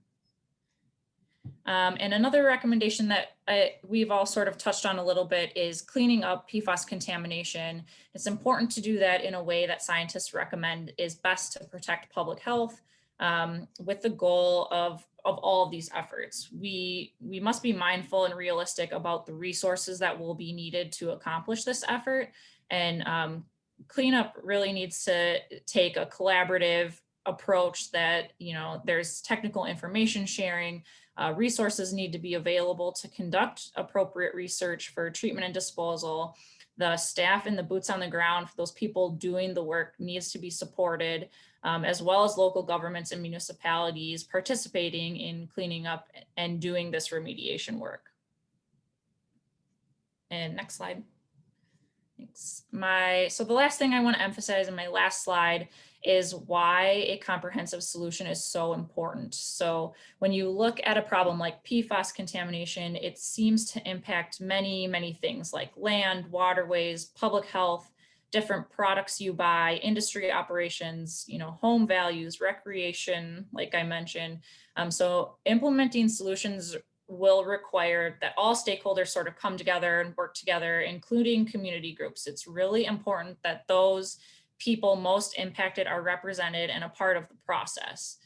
And another recommendation that we've all sort of touched on a little bit is cleaning up PFAS contamination. It's important to do that in a way that scientists recommend is best to protect public health, with the goal of all of these efforts. We must be mindful and realistic about the resources that will be needed to accomplish this effort. And cleanup really needs to take a collaborative approach that, there's technical information sharing, resources need to be available to conduct appropriate research for treatment and disposal. The staff and the boots on the ground for those people doing the work needs to be supported, as well as local governments and municipalities participating in cleaning up and doing this remediation work. And next slide. Thanks. So the last thing I want to emphasize in my last slide is why a comprehensive solution is so important. So when you look at a problem like PFAS contamination, it seems to impact many, many things like land, waterways, public health, different products you buy, industry operations, home values, recreation, like I mentioned. So implementing solutions will require that all stakeholders sort of come together and work together, including community groups. It's really important that those people most impacted are represented and a part of the process.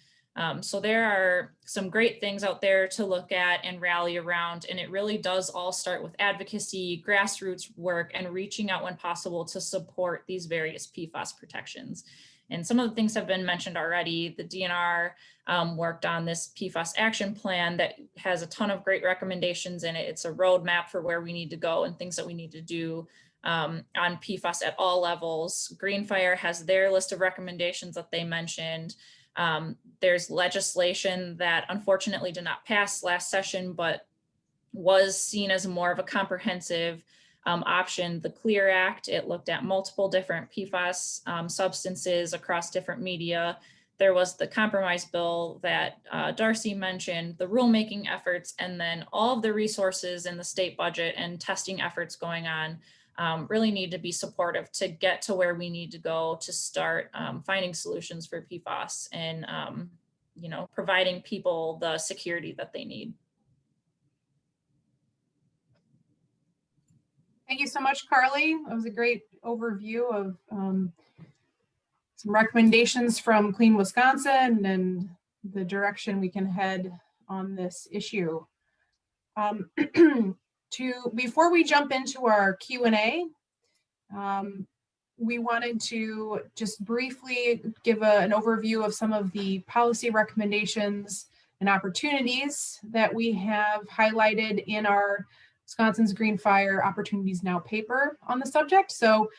So there are some great things out there to look at and rally around, and it really does all start with advocacy, grassroots work, and reaching out when possible to support these various PFAS protections. And some of the things have been mentioned already. The DNR worked on this PFAS Action Plan that has a ton of great recommendations in it. It's a roadmap for where we need to go and things that we need to do on PFAS at all levels. Greenfire has their list of recommendations that they mentioned. There's legislation that unfortunately did not pass last session, but was seen as more of a comprehensive option. The CLEAR Act, it looked at multiple different PFAS substances across different media. There was the compromise bill that Darcy mentioned, the rulemaking efforts, and then all of the resources in the state budget and testing efforts going on really need to be supportive to get to where we need to go to start finding solutions for PFAS and you know, providing people the security that they need. Thank you so much, Carly. That was a great overview of some recommendations from Clean Wisconsin and the direction we can head on this issue. Before we jump into our Q&A, we wanted to just briefly give an overview of some of the policy recommendations and opportunities that we have highlighted in our Wisconsin's Green Fire Opportunities Now paper on the subject. So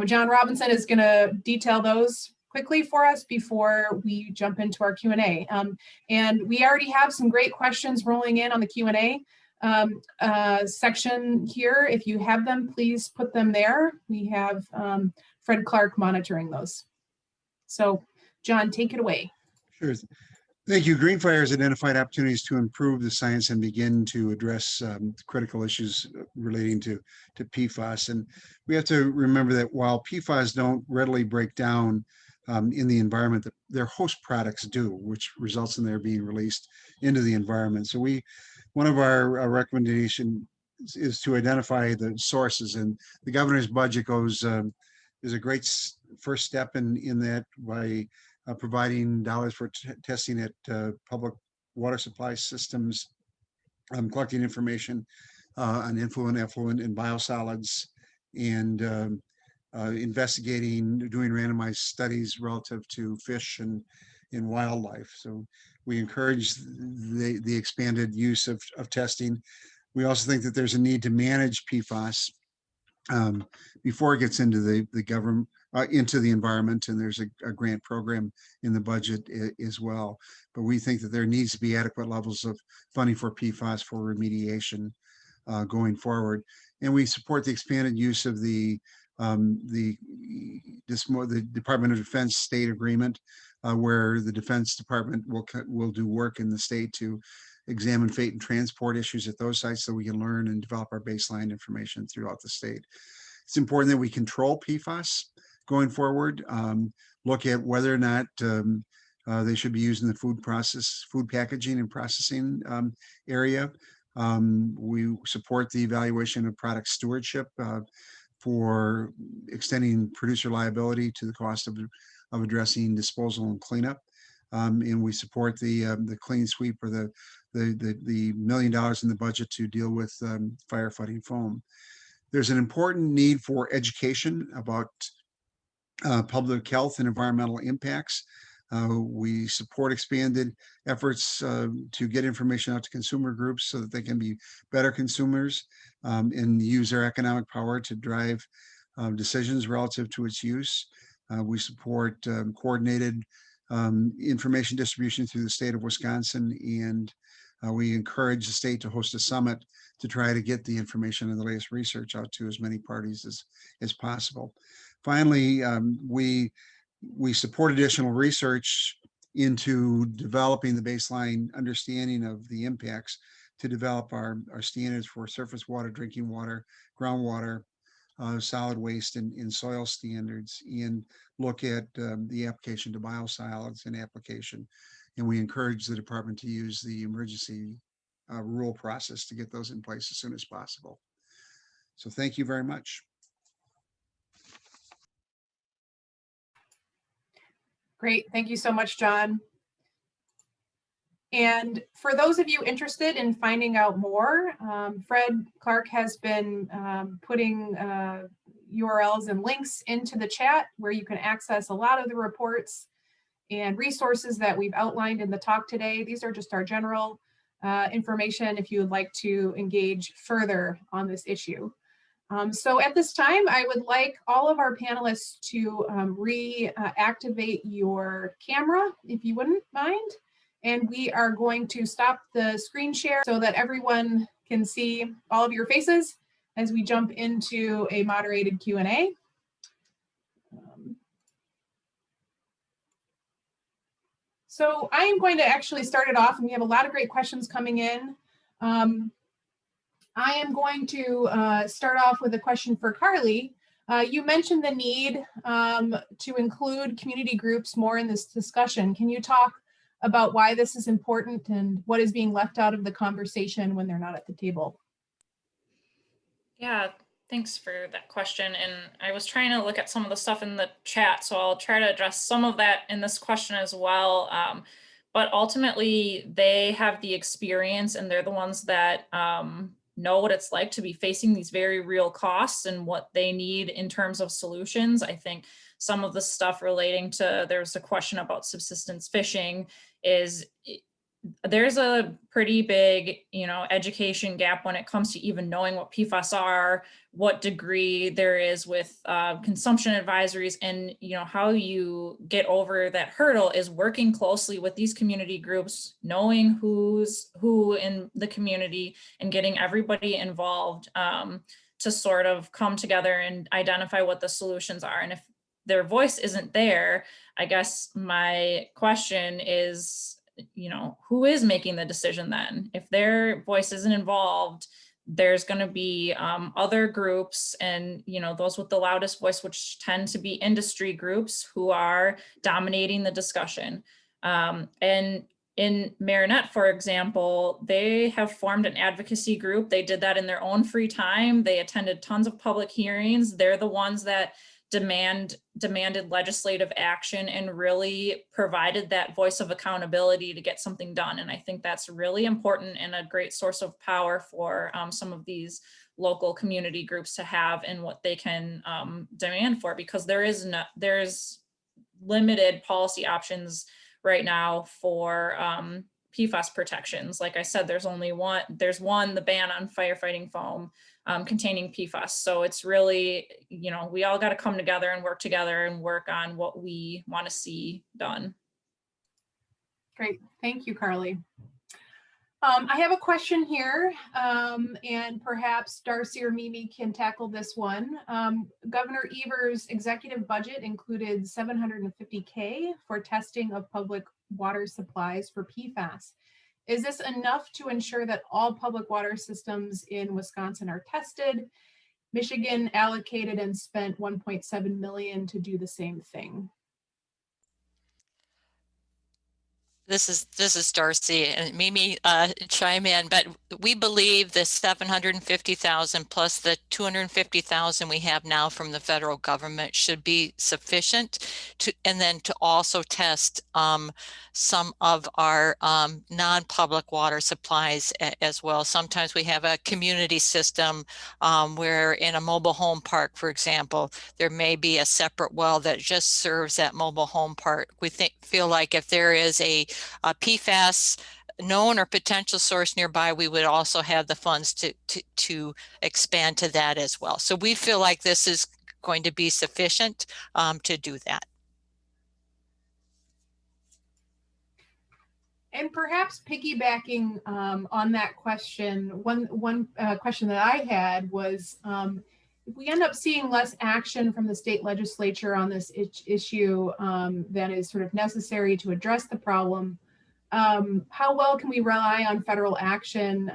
John Robinson is going to detail those quickly for us before we jump into our Q&A. And we already have some great questions rolling in on the Q&A section here. If you have them, please put them there. We have Fred Clark monitoring those. So John, take it away. Sure. Thank you. Greenfire has identified opportunities to improve the science and begin to address critical issues relating to PFAS. And we have to remember that while PFAS don't readily break down in the environment, their host products do, which results in their being released into the environment. So one of our recommendations is to identify the sources, and the governor's budget is a great first step in that by providing dollars for testing at public water supply systems, collecting information on influent, effluent, and biosolids, and investigating, doing randomized studies relative to fish and wildlife. So we encourage the expanded use of testing. We also think that there's a need to manage PFAS before it gets into the government, into the environment, and there's a grant program in the budget as well. But we think that there needs to be adequate levels of funding for PFAS for remediation going forward. And we support the expanded use of the Department of Defense state agreement, where the Defense Department will do work in the state to examine fate and transport issues at those sites so we can learn and develop our baseline information throughout the state. It's important that we control PFAS going forward, look at whether or not they should be used in the food packaging and processing area. We support the evaluation of product stewardship for extending producer liability to the cost of addressing disposal and cleanup. And we support the clean sweep, or the $1 million in the budget to deal with firefighting foam. There's an important need for education about public health and environmental impacts. We support expanded efforts to get information out to consumer groups so that they can be better consumers and use their economic power to drive decisions relative to its use. We support coordinated information distribution through the state of Wisconsin, and we encourage the state to host a summit to try to get the information and the latest research out to as many parties as possible. Finally, we support additional research into developing the baseline understanding of the impacts to develop our standards for surface water, drinking water, groundwater, solid waste, and soil standards, and look at the application to biosolids and application. And we encourage the department to use the emergency rule process to get those in place as soon as possible. So thank you very much. Great. Thank you so much, John. And for those of you interested in finding out more, Fred Clark has been putting URLs and links into the chat where you can access a lot of the reports and resources that we've outlined in the talk today. These are just our general information if you would like to engage further on this issue. So at this time, I would like all of our panelists to reactivate your camera, if you wouldn't mind. And we are going to stop the screen share so that everyone can see all of your faces as we jump into a moderated Q&A. So I am going to actually start it off, and we have a lot of great questions coming in. I am going to start off with a question for Carly. You mentioned the need to include community groups more in this discussion. Can you talk about why this is important and what is being left out of the conversation when they're not at the table? Yeah, thanks for that question. And I was trying to look at some of the stuff in the chat, so I'll try to address some of that in this question as well. But ultimately, they have the experience and they're the ones that know what it's like to be facing these very real costs and what they need in terms of solutions. I think some of the stuff relating to, there's a question about subsistence fishing, is there's a pretty big, education gap when it comes to even knowing what PFAS are, what degree there is with consumption advisories, and how you get over that hurdle is working closely with these community groups, knowing who's who in the community, and getting everybody involved to sort of come together and identify what the solutions are. And if their voice isn't there, I guess my question is, who is making the decision then? If their voice isn't involved, there's going to be other groups and, those with the loudest voice, which tend to be industry groups who are dominating the discussion. And in Marinette, for example, they have formed an advocacy group. They did that in their own free time. They attended tons of public hearings. They're the ones that demanded legislative action and really provided that voice of accountability to get something done. And I think that's really important and a great source of power for some of these local community groups to have and what they can demand for, because there's limited policy options right now for PFAS protections. Like I said, there's one, the ban on firefighting foam containing PFAS. So it's really, we all got to come together and work on what we want to see done. Great, thank you, Carly. I have a question here, and perhaps Darcy or Mimi can tackle this one. Governor Evers' executive budget included $750K for testing of public water supplies for PFAS. Is this enough to ensure that all public water systems in Wisconsin are tested? Michigan allocated and spent $1.7 million to do the same thing. This is Darcy, and Mimi chime in, but we believe the $750,000 plus the $250,000 we have now from the federal government should be sufficient and then to also test some of our non-public water supplies as well. Sometimes we have a community system where in a mobile home park, for example, there may be a separate well that just serves that mobile home park. We feel like if there is a PFAS known or potential source nearby, we would also have the funds to expand to that as well. So we feel like this is going to be sufficient to do that. And perhaps piggybacking on that question, one question that I had was, if we end up seeing less action from the state legislature on this issue that is sort of necessary to address the problem, how well can we rely on federal action?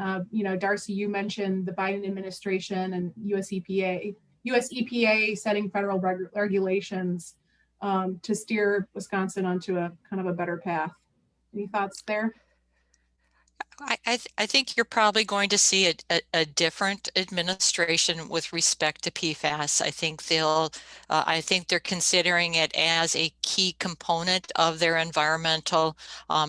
Darcy, you mentioned the Biden administration and US EPA setting federal regulations to steer Wisconsin onto a kind of a better path. Any thoughts there? I think you're probably going to see a different administration with respect to PFAS. I think they're considering it as a key component of their environmental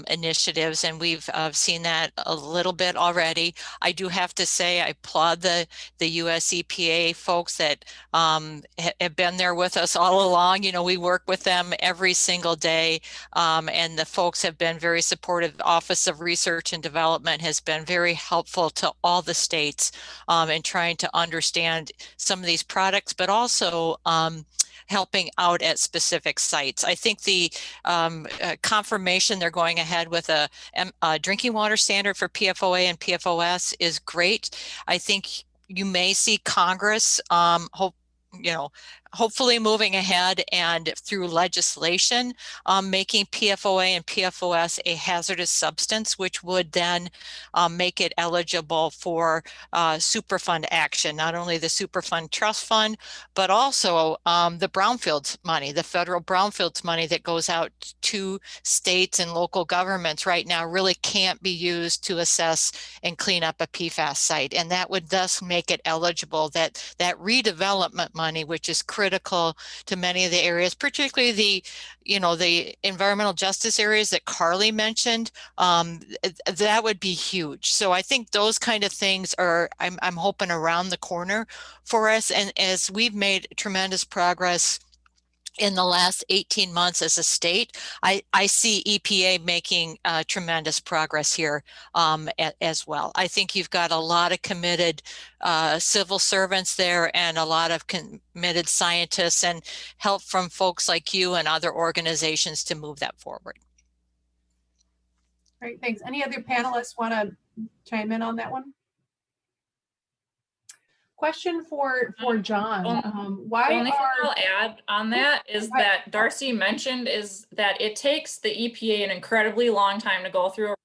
initiatives, and we've seen that a little bit already. I do have to say I applaud the US EPA folks that have been there with us all along. You know, we work with them every single day, and the folks have been very supportive. The Office of Research and Development has been very helpful to all the states in trying to understand some of these products, but also helping out at specific sites. I think the confirmation they're going ahead with a drinking water standard for PFOA and PFOS is great. I think you may see Congress hopefully moving ahead and through legislation, making PFOA and PFOS a hazardous substance, which would then make it eligible for Superfund action, not only the Superfund Trust Fund, but also the brownfields money, the federal brownfields money that goes out to states and local governments right now really can't be used to assess and clean up a PFAS site. And that would thus make it eligible, that redevelopment money, which is critical to many of the areas, particularly the environmental justice areas that Carly mentioned, that would be huge. So I think those kind of things are, I'm hoping, around the corner for us. And as we've made tremendous progress in the last 18 months as a state, I see EPA making tremendous progress here as well. I think you've got a lot of committed civil servants there and a lot of committed scientists and help from folks like you and other organizations to move that forward. Great, thanks. Any other panelists want to chime in on that one? Question for John. Why the only thing I'll add on that is that Darcy mentioned is that it takes the EPA an incredibly long time to go through a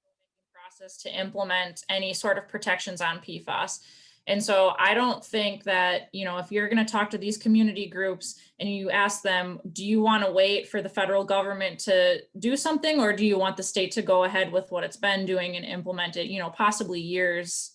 process to implement any sort of protections on PFAS. And so I don't think that, if you're going to talk to these community groups and you ask them, do you want to wait for the federal government to do something, or do you want the state to go ahead with what it's been doing and implement it, possibly years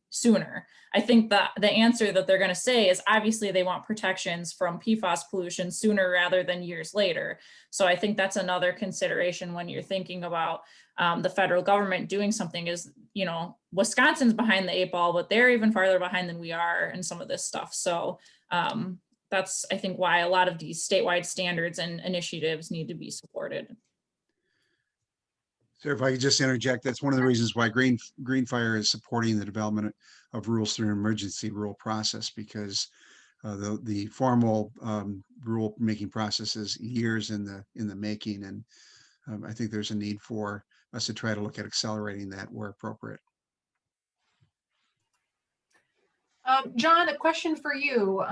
sooner? I think that the answer that they're going to say is obviously they want protections from PFAS pollution sooner rather than years later. So I think that's another consideration when you're thinking about the federal government doing something is, Wisconsin's behind the 8 ball, but they're even farther behind than we are in some of this stuff. So that's, I think, why a lot of these statewide standards and initiatives need to be supported. So if I could just interject, that's one of the reasons why Green Fire is supporting the development of rules through an emergency rule process, because the formal rule making process is years in the making, and I think there's a need for us to try to look at accelerating that where appropriate. John, a question for you.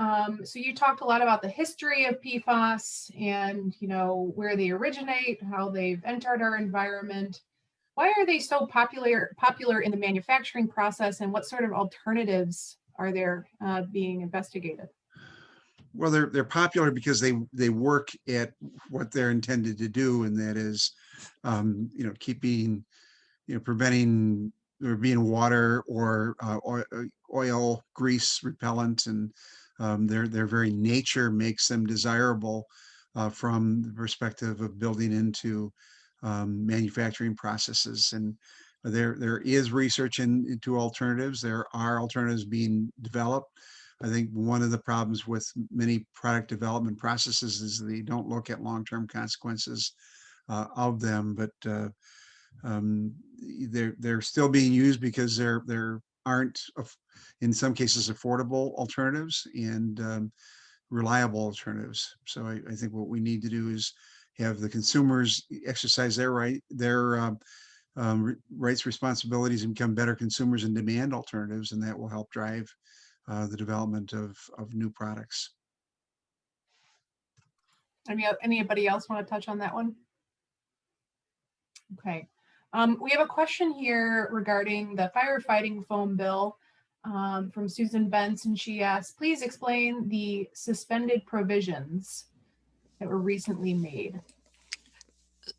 So you talked a lot about the history of PFAS and, where they originate, how they've entered our environment. Why are they so popular in the manufacturing process, and what sort of alternatives are there being investigated? Well, they're popular because they work at what they're intended to do, and that is, keeping, preventing there being water or oil, grease repellent, and their very nature makes them desirable from the perspective of building into manufacturing processes. And there is research into alternatives. There are alternatives being developed. I think one of the problems with many product development processes is they don't look at long-term consequences of them, but they're still being used because there aren't, in some cases, affordable alternatives and reliable alternatives. So I think what we need to do is have the consumers exercise their rights, responsibilities, and become better consumers and demand alternatives, and that will help drive the development of new products. Anybody else want to touch on that one? Okay. We have a question here regarding the firefighting foam bill from Susan Benson. She asks, please explain the suspended provisions that were recently made.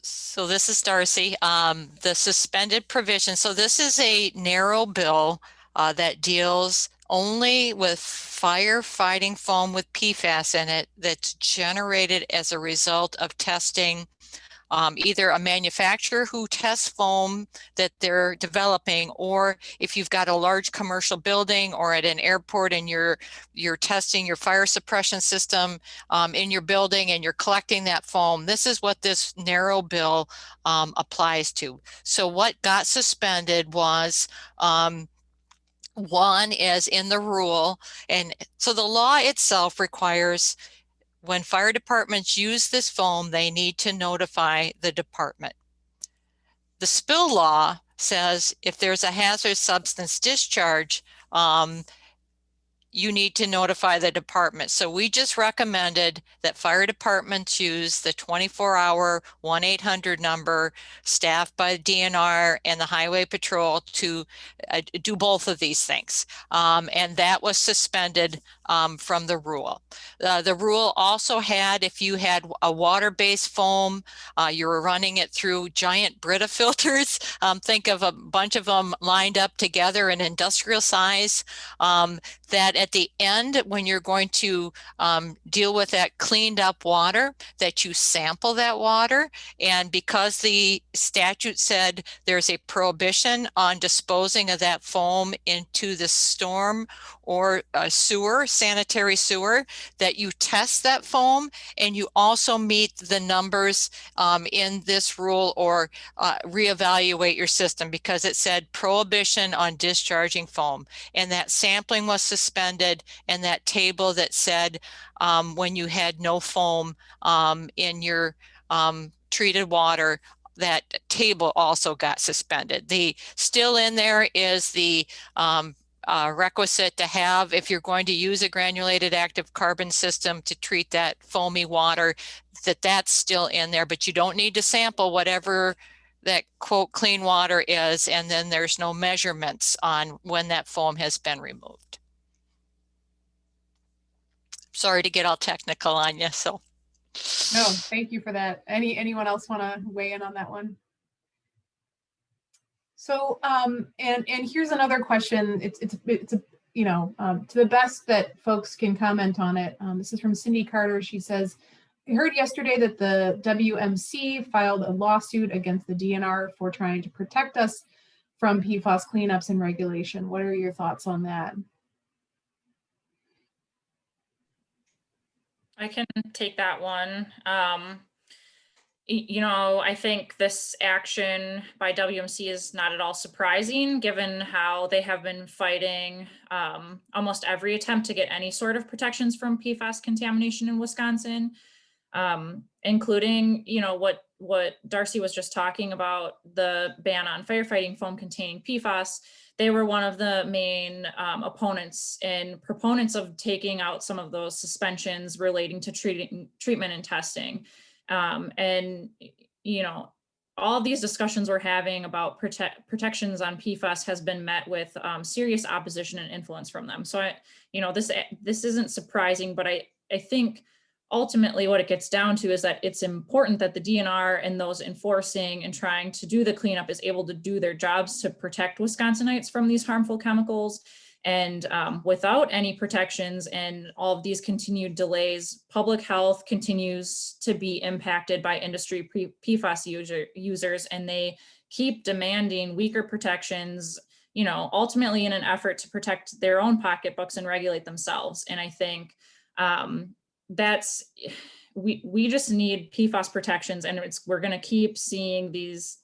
So this is Darcy. The suspended provision. So this is a narrow bill that deals only with firefighting foam with PFAS in it that's generated as a result of testing either a manufacturer who tests foam that they're developing, or if you've got a large commercial building or at an airport and you're testing your fire suppression system in your building and you're collecting that foam. This is what this narrow bill applies to. So what got suspended was one is in the rule, and so the law itself requires when fire departments use this foam, they need to notify the department. The spill law says if there's a hazardous substance discharge, you need to notify the department. So we just recommended that fire departments use the 24-hour 1-800 number staffed by the DNR and the Highway Patrol to do both of these things. And that was suspended from the rule. The rule also had, if you had a water-based foam, you were running it through giant Brita filters. Think of a bunch of them lined up together in industrial size, that at the end, when you're going to deal with that cleaned up water, that you sample that water. And because the statute said there's a prohibition on disposing of that foam into the storm or sewer, sanitary sewer, that you test that foam and you also meet the numbers in this rule, or reevaluate your system, because it said prohibition on discharging foam. And that sampling was suspended, and that table that said when you had no foam in your treated water, that table also got suspended. The still in there is the requisite to have, if you're going to use a granulated active carbon system to treat that foamy water, that's still in there, but you don't need to sample whatever that quote clean water is, and then there's no measurements on when that foam has been removed. Sorry to get all technical on you. So no, thank you for that. Anyone else want to weigh in on that one? So and here's another question. It's you know, to the best that folks can comment on it. This is from Cindy Carter. She says, I heard yesterday that the WMC filed a lawsuit against the DNR for trying to protect us from PFAS cleanups and regulation. What are your thoughts on that? I can take that one. You know, I think this action by WMC is not at all surprising, given how they have been fighting almost every attempt to get any sort of protections from PFAS contamination in Wisconsin, including, you know, what Darcy was just talking about, the ban on firefighting foam containing PFAS. They were one of the main opponents and proponents of taking out some of those suspensions relating to treatment and testing. And, you know, all of these discussions we're having about protections on PFAS has been met with serious opposition and influence from them. So, you know, this isn't surprising, but I think ultimately what it gets down to is that it's important that the DNR and those enforcing and trying to do the cleanup is able to do their jobs to protect Wisconsinites from these harmful chemicals. And without any protections and all of these continued delays, public health continues to be impacted by industry PFAS users, and they keep demanding weaker protections, you know, ultimately in an effort to protect their own pocketbooks and regulate themselves. And I think we just need PFAS protections, and we're going to keep seeing these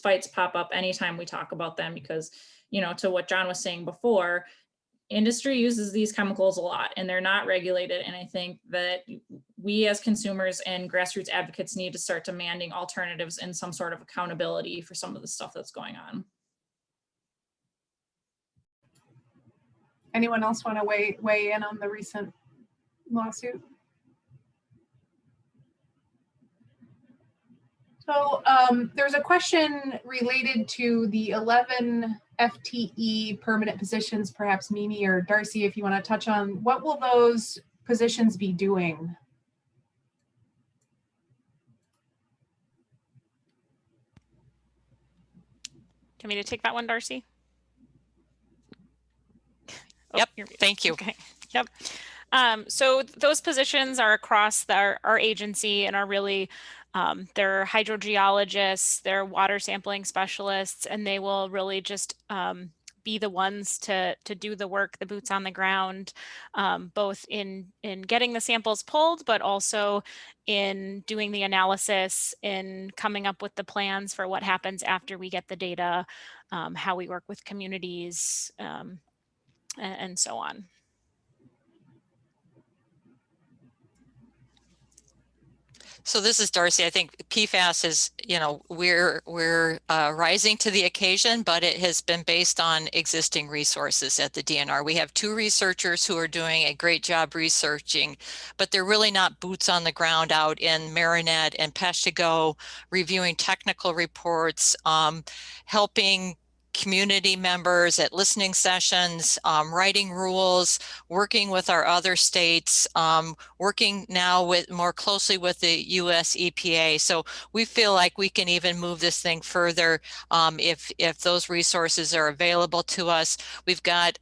fights pop up anytime we talk about them, because, you know, to what John was saying before, industry uses these chemicals a lot and they're not regulated. And I think that we as consumers and grassroots advocates need to start demanding alternatives and some sort of accountability for some of the stuff that's going on. Anyone else want to weigh in on the recent lawsuit? So there's a question related to the 11 FTE permanent positions. Perhaps Mimi or Darcy, if you want to touch on, what will those positions be doing? Do you want me to take that one, Darcy? Yep, You're thank you. Okay, yep. So those positions are across our agency and are really, they're hydrogeologists, they're water sampling specialists, and they will really just be the ones to do the work, the boots on the ground, both in getting the samples pulled, but also in doing the analysis, in coming up with the plans for what happens after we get the data, how we work with communities, and so on. So this is Darcy. I think PFAS is, we're rising to the occasion, but it has been based on existing resources at the DNR. We have 2 researchers who are doing a great job researching, but they're really not boots on the ground out in Marinette and Peshtigo, reviewing technical reports, helping community members at listening sessions, writing rules, working with our other states, working now more closely with the US EPA. So we feel like we can even move this thing further if those resources are available to us. We've got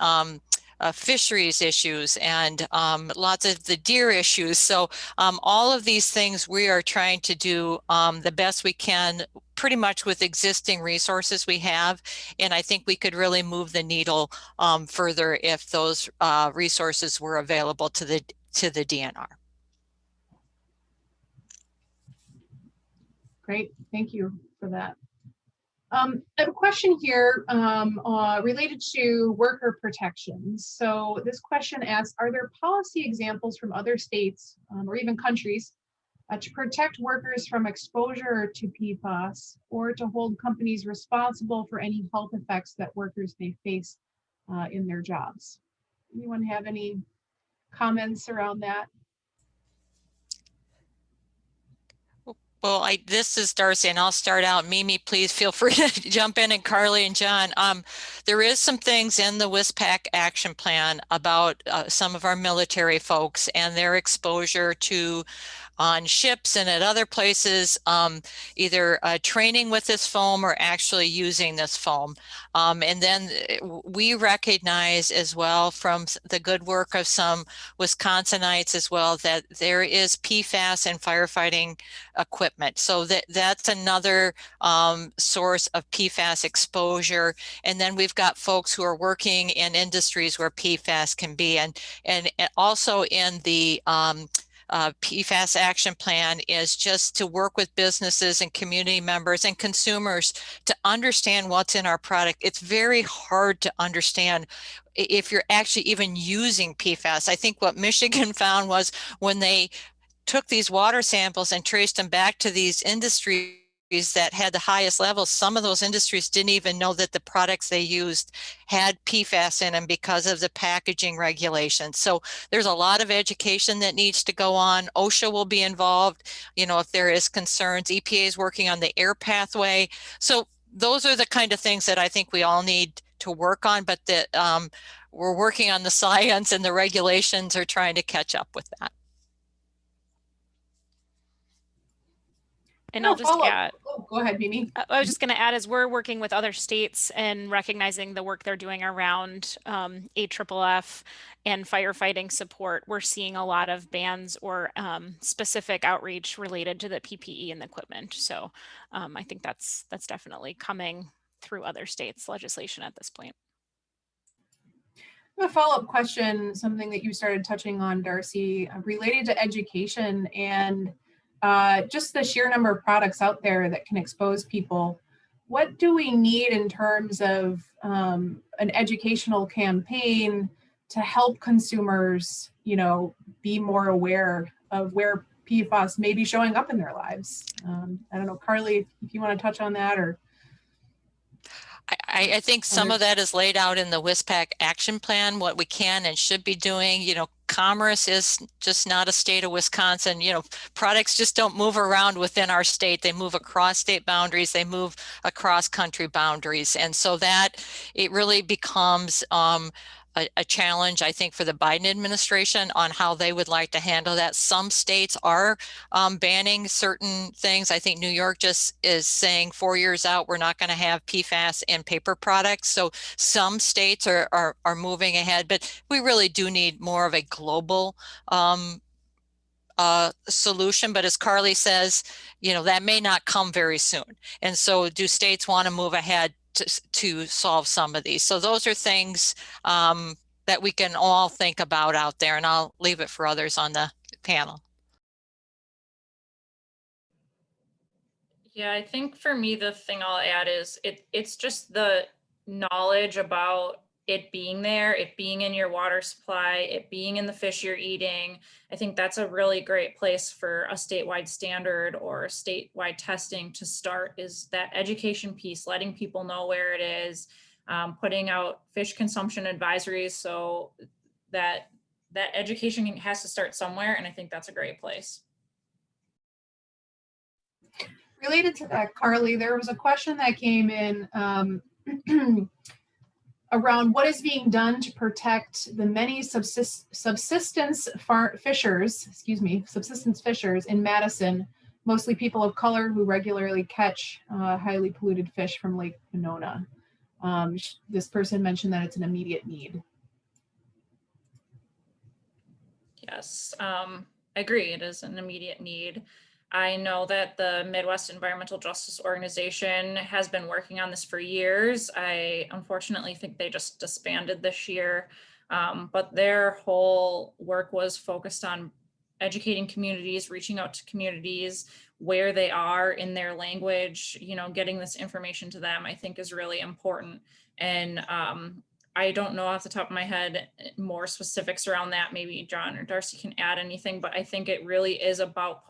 fisheries issues and lots of the deer issues. So all of these things we are trying to do the best we can, pretty much with existing resources we have. And I think we could really move the needle further if those resources were available to the DNR. Great, thank you for that. I have a question here related to worker protections. So this question asks, are there policy examples from other states or even countries to protect workers from exposure to PFAS or to hold companies responsible for any health effects that workers may face in their jobs? Anyone have any comments around that? Well, this is Darcy, and I'll start out. Mimi, please feel free to jump in, and Carly and John. There is some things in the WSPAC action plan about some of our military folks and their exposure to on ships and at other places, either training with this foam or actually using this foam. And then we recognize as well from the good work of some Wisconsinites as well that there is PFAS in firefighting equipment. So that's another source of PFAS exposure. And then we've got folks who are working in industries where PFAS can be. And also in the PFAS Action Plan is just to work with businesses and community members and consumers to understand what's in our product. It's very hard to understand if you're actually even using PFAS. I think what Michigan found was when they took these water samples and traced them back to these industries that had the highest levels, some of those industries didn't even know that the products they used had PFAS in them because of the packaging regulations. So there's a lot of education that needs to go on. OSHA will be involved, if there is concerns. EPA is working on the air pathway. So those are the kind of things that I think we all need to work on, but that we're working on the science, and the regulations are trying to catch up with that. And I'll just add, go ahead, Mimi. I was just going to add, as we're working with other states and recognizing the work they're doing around AFFF and firefighting support, we're seeing a lot of bans or specific outreach related to the PPE and the equipment. So I think that's definitely coming through other states' legislation at this point. I have a follow-up question, something that you started touching on, Darcy, related to education and just the sheer number of products out there that can expose people. What do we need in terms of an educational campaign to help consumers, be more aware of where PFAS may be showing up in their lives? I don't know, Carly, if you want to touch on that, or I think some of that is laid out in the WSPAC action plan, what we can and should be doing. Commerce is just not a state of Wisconsin. Products just don't move around within our state. They move across state boundaries. They move across country boundaries. And so that it really becomes a challenge, I think, for the Biden administration on how they would like to handle that. Some states are banning certain things. I think New York just is saying 4 years out, we're not going to have PFAS in paper products. So some states are moving ahead, but we really do need more of a global solution. But as Carly says, that may not come very soon. And so do states want to move ahead to solve some of these? So those are things that we can all think about out there, and I'll leave it for others on the panel. Yeah, I think for me, the thing I'll add is it's just the knowledge about it being there, it being in your water supply, it being in the fish you're eating. I think that's a really great place for a statewide standard or statewide testing to start, is that education piece, letting people know where it is, putting out fish consumption advisories, so that education has to start somewhere. And I think that's a great place. Related to that, Carly, there was a question that came in around what is being done to protect the many subsistence fishers in Madison, mostly people of color who regularly catch highly polluted fish from Lake Winona. This person mentioned that it's an immediate need. Yes, I agree. It is an immediate need. I know that the Midwest Environmental Justice Organization has been working on this for years. I unfortunately think they just disbanded this year, but their whole work was focused on educating communities, reaching out to communities where they are in their language, getting this information to them, I think is really important. And I don't know off the top of my head more specifics around that. Maybe John or Darcy can add anything, but I think it really is about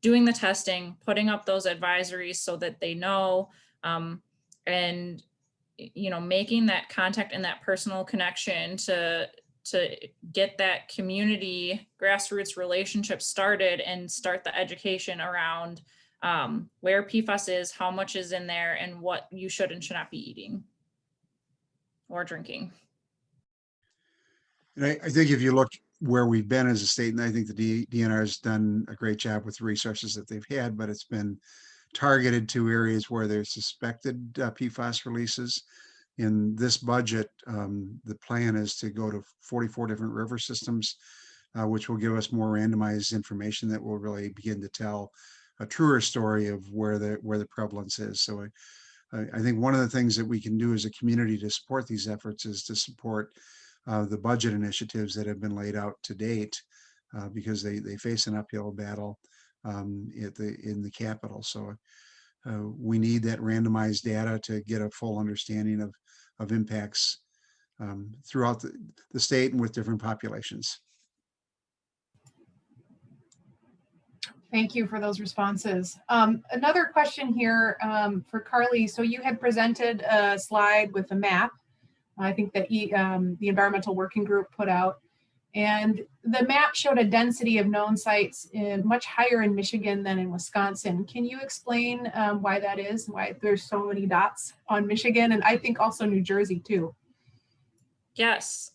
doing the testing, putting up those advisories so that they know, and making that contact and that personal connection to get that community grassroots relationship started and start the education around where PFAS is, how much is in there, and what you should and should not be eating or drinking. And I think if you look where we've been as a state, and I think the DNR has done a great job with the resources that they've had, but it's been targeted to areas where there's suspected PFAS releases. In this budget, the plan is to go to 44 different river systems, which will give us more randomized information that will really begin to tell a truer story of where the prevalence is. So I think one of the things that we can do as a community to support these efforts is to support the budget initiatives that have been laid out to date, because they face an uphill battle in the Capitol. So we need that randomized data to get a full understanding of impacts throughout the state and with different populations. Thank you for those responses. Another question here for Carly. So you had presented a slide with a map, I think that the Environmental Working Group put out. And the map showed a density of known sites much higher in Michigan than in Wisconsin. Can you explain why that is, why there's so many dots on Michigan, and I think also New Jersey too? Yes,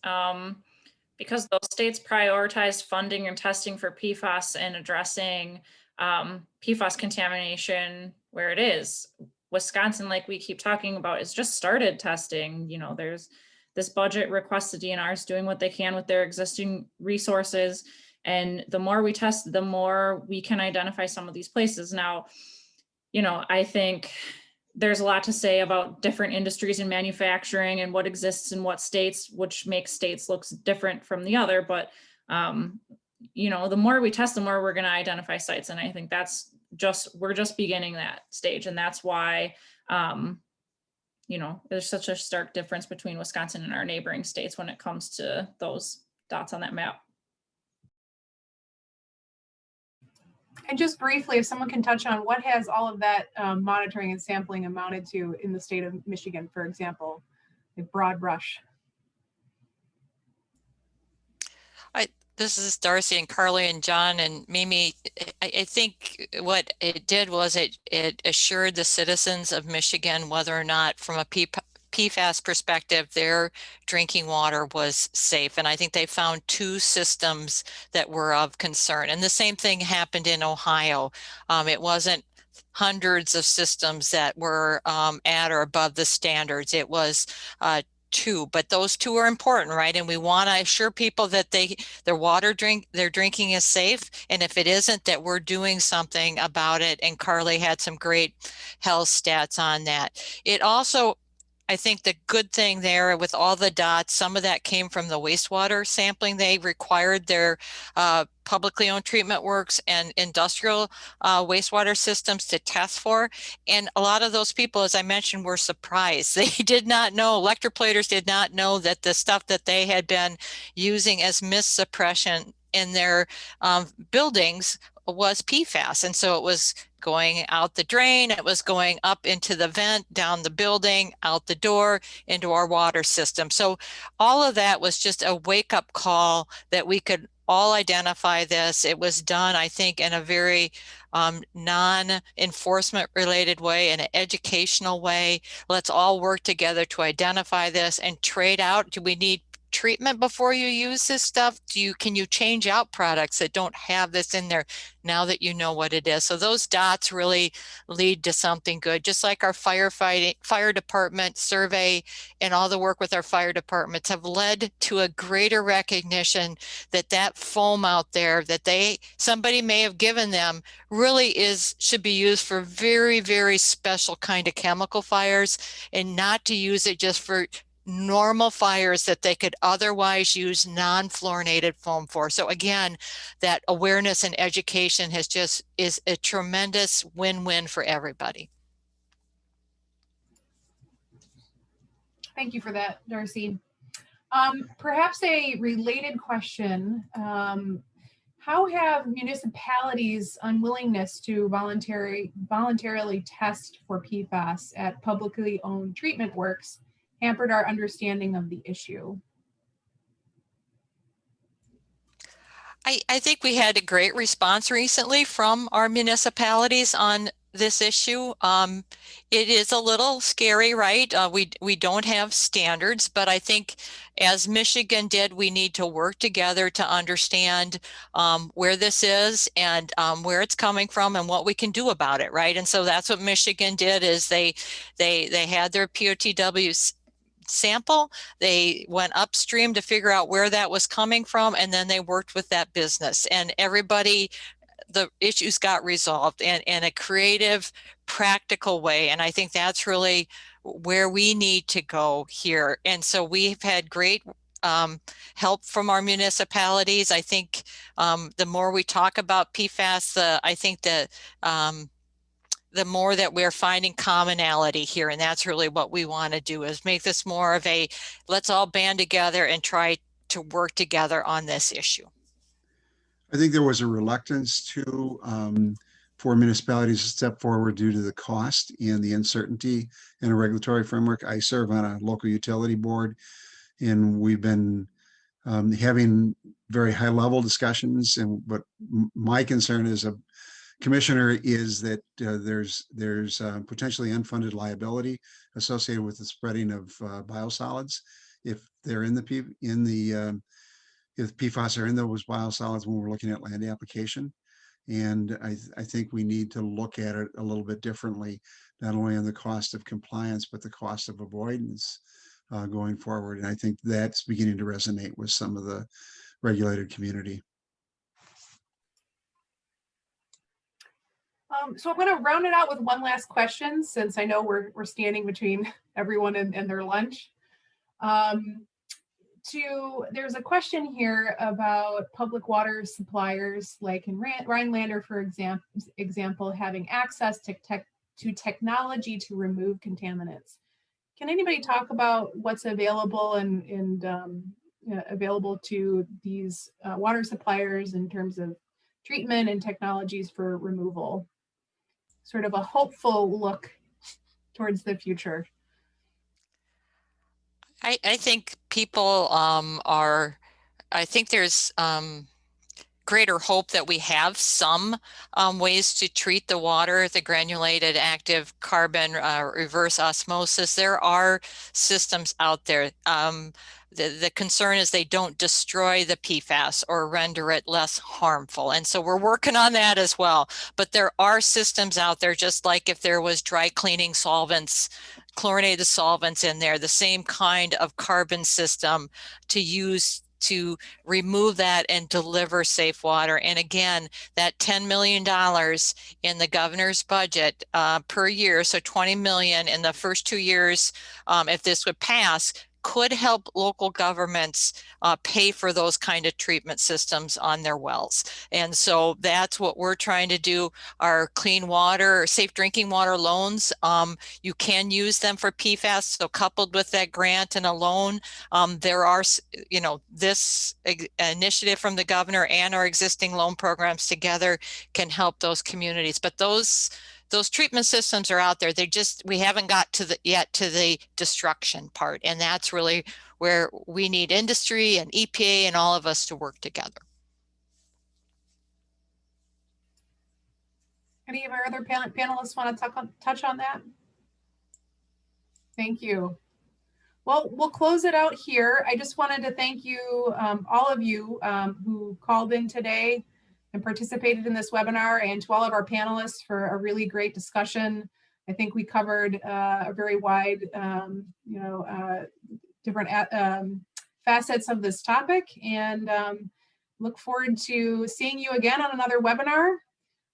because those states prioritize funding and testing for PFAS and addressing PFAS contamination where it is. Wisconsin, like we keep talking about, has just started testing. There's this budget requests the DNR is doing what they can with their existing resources. And the more we test, the more we can identify some of these places. Now, I think there's a lot to say about different industries in manufacturing and what exists in what states, which makes states look different from the other. But, the more we test, the more we're going to identify sites. And I think we're just beginning that stage. And that's why, there's such a stark difference between Wisconsin and our neighboring states when it comes to those dots on that map. And just briefly, if someone can touch on what has all of that monitoring and sampling amounted to in the state of Michigan, for example, a broad brush. This is Darcy and Carly and John and Mimi. I think what it did was it assured the citizens of Michigan whether or not from a PFAS perspective, their drinking water was safe. And I think they found 2 systems that were of concern. And the same thing happened in Ohio. It wasn't hundreds of systems that were at or above the standards. It was 2, but those 2 are important, right? And we want to assure people that their drinking is safe. And if it isn't, that we're doing something about it. And Carly had some great health stats on that. It also, I think the good thing there with all the dots, some of that came from the wastewater sampling. They required their publicly owned treatment works and industrial wastewater systems to test for. And a lot of those people, as I mentioned, were surprised. They did not know, electroplaters did not know that the stuff that they had been using as mist suppression in their buildings was PFAS. And so it was going out the drain, it was going up into the vent, down the building, out the door, into our water system. So all of that was just a wake-up call that we could all identify this. It was done, I think, in a very non-enforcement related way, in an educational way. Let's all work together to identify this and trade out. Do we need treatment before you use this stuff? Can you change out products that don't have this in there now that you know what it is? So those dots really lead to something good, just like our fire department survey and all the work with our fire departments have led to a greater recognition that foam out there that somebody may have given them really should be used for very, very special kind of chemical fires, and not to use it just for normal fires that they could otherwise use non-fluorinated foam for. So again, that awareness and education is a tremendous win-win for everybody. Thank you for that, Darcy. Perhaps a related question. How have municipalities' unwillingness to voluntarily test for PFAS at publicly owned treatment works hampered our understanding of the issue? I think we had a great response recently from our municipalities on this issue. It is a little scary, right? We don't have standards, but I think as Michigan did, we need to work together to understand where this is and where it's coming from and what we can do about it, right? And so that's what Michigan did, is they had their POTW sample, they went upstream to figure out where that was coming from, and then they worked with that business, and the issues got resolved in a creative, practical way. And I think that's really where we need to go here. And so we've had great help from our municipalities. I think the more we talk about PFAS, I think that the more that we're finding commonality here. And that's really what we want to do, is make this more of a, let's all band together and try to work together on this issue. I think there was a reluctance for municipalities to step forward due to the cost and the uncertainty in a regulatory framework. I serve on a local utility board, and we've been having very high level discussions. And what my concern as a commissioner is that there's potentially unfunded liability associated with the spreading of biosolids if they're if PFAS are in those biosolids when we're looking at land application. And I think we need to look at it a little bit differently, not only on the cost of compliance, but the cost of avoidance going forward. And I think that's beginning to resonate with some of the regulated community. So I'm going to round it out with one last question, since I know we're standing between everyone and their lunch. There's a question here about public water suppliers, like in Rhinelander, for example, having access to technology to remove contaminants. Can anybody talk about what's available and available to these water suppliers in terms of treatment and technologies for removal? Sort of a hopeful look towards the future. I think people I think there's greater hope that we have some ways to treat the water, the granulated active carbon reverse osmosis. There are systems out there. The concern is they don't destroy the PFAS or render it less harmful. And so we're working on that as well. But there are systems out there, just like if there was dry cleaning solvents, chlorinated solvents in there, the same kind of carbon system to use to remove that and deliver safe water. And again, that $10 million in the governor's budget per year, so 20 million in the first 2 years, if this would pass, could help local governments pay for those kind of treatment systems on their wells. And so that's what we're trying to do. Our clean water, safe drinking water loans, you can use them for PFAS. So coupled with that grant and a loan, there are, you know, this initiative from the governor and our existing loan programs together can help those communities. But those treatment systems are out there. We haven't got to the destruction part. And that's really where we need industry and EPA and all of us to work together. Any of our other panelists want to touch on that? Thank you. Well, we'll close it out here. I just wanted to thank you, all of you who called in today and participated in this webinar, and to all of our panelists for a really great discussion. I think we covered a very wide, different facets of this topic, and look forward to seeing you again on another webinar.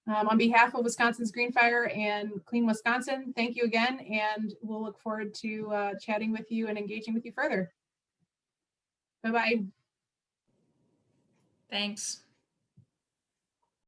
On behalf of Wisconsin's Green Fire and Clean Wisconsin, thank you again, and we'll look forward to chatting with you and engaging with you further. Bye-bye. Thanks.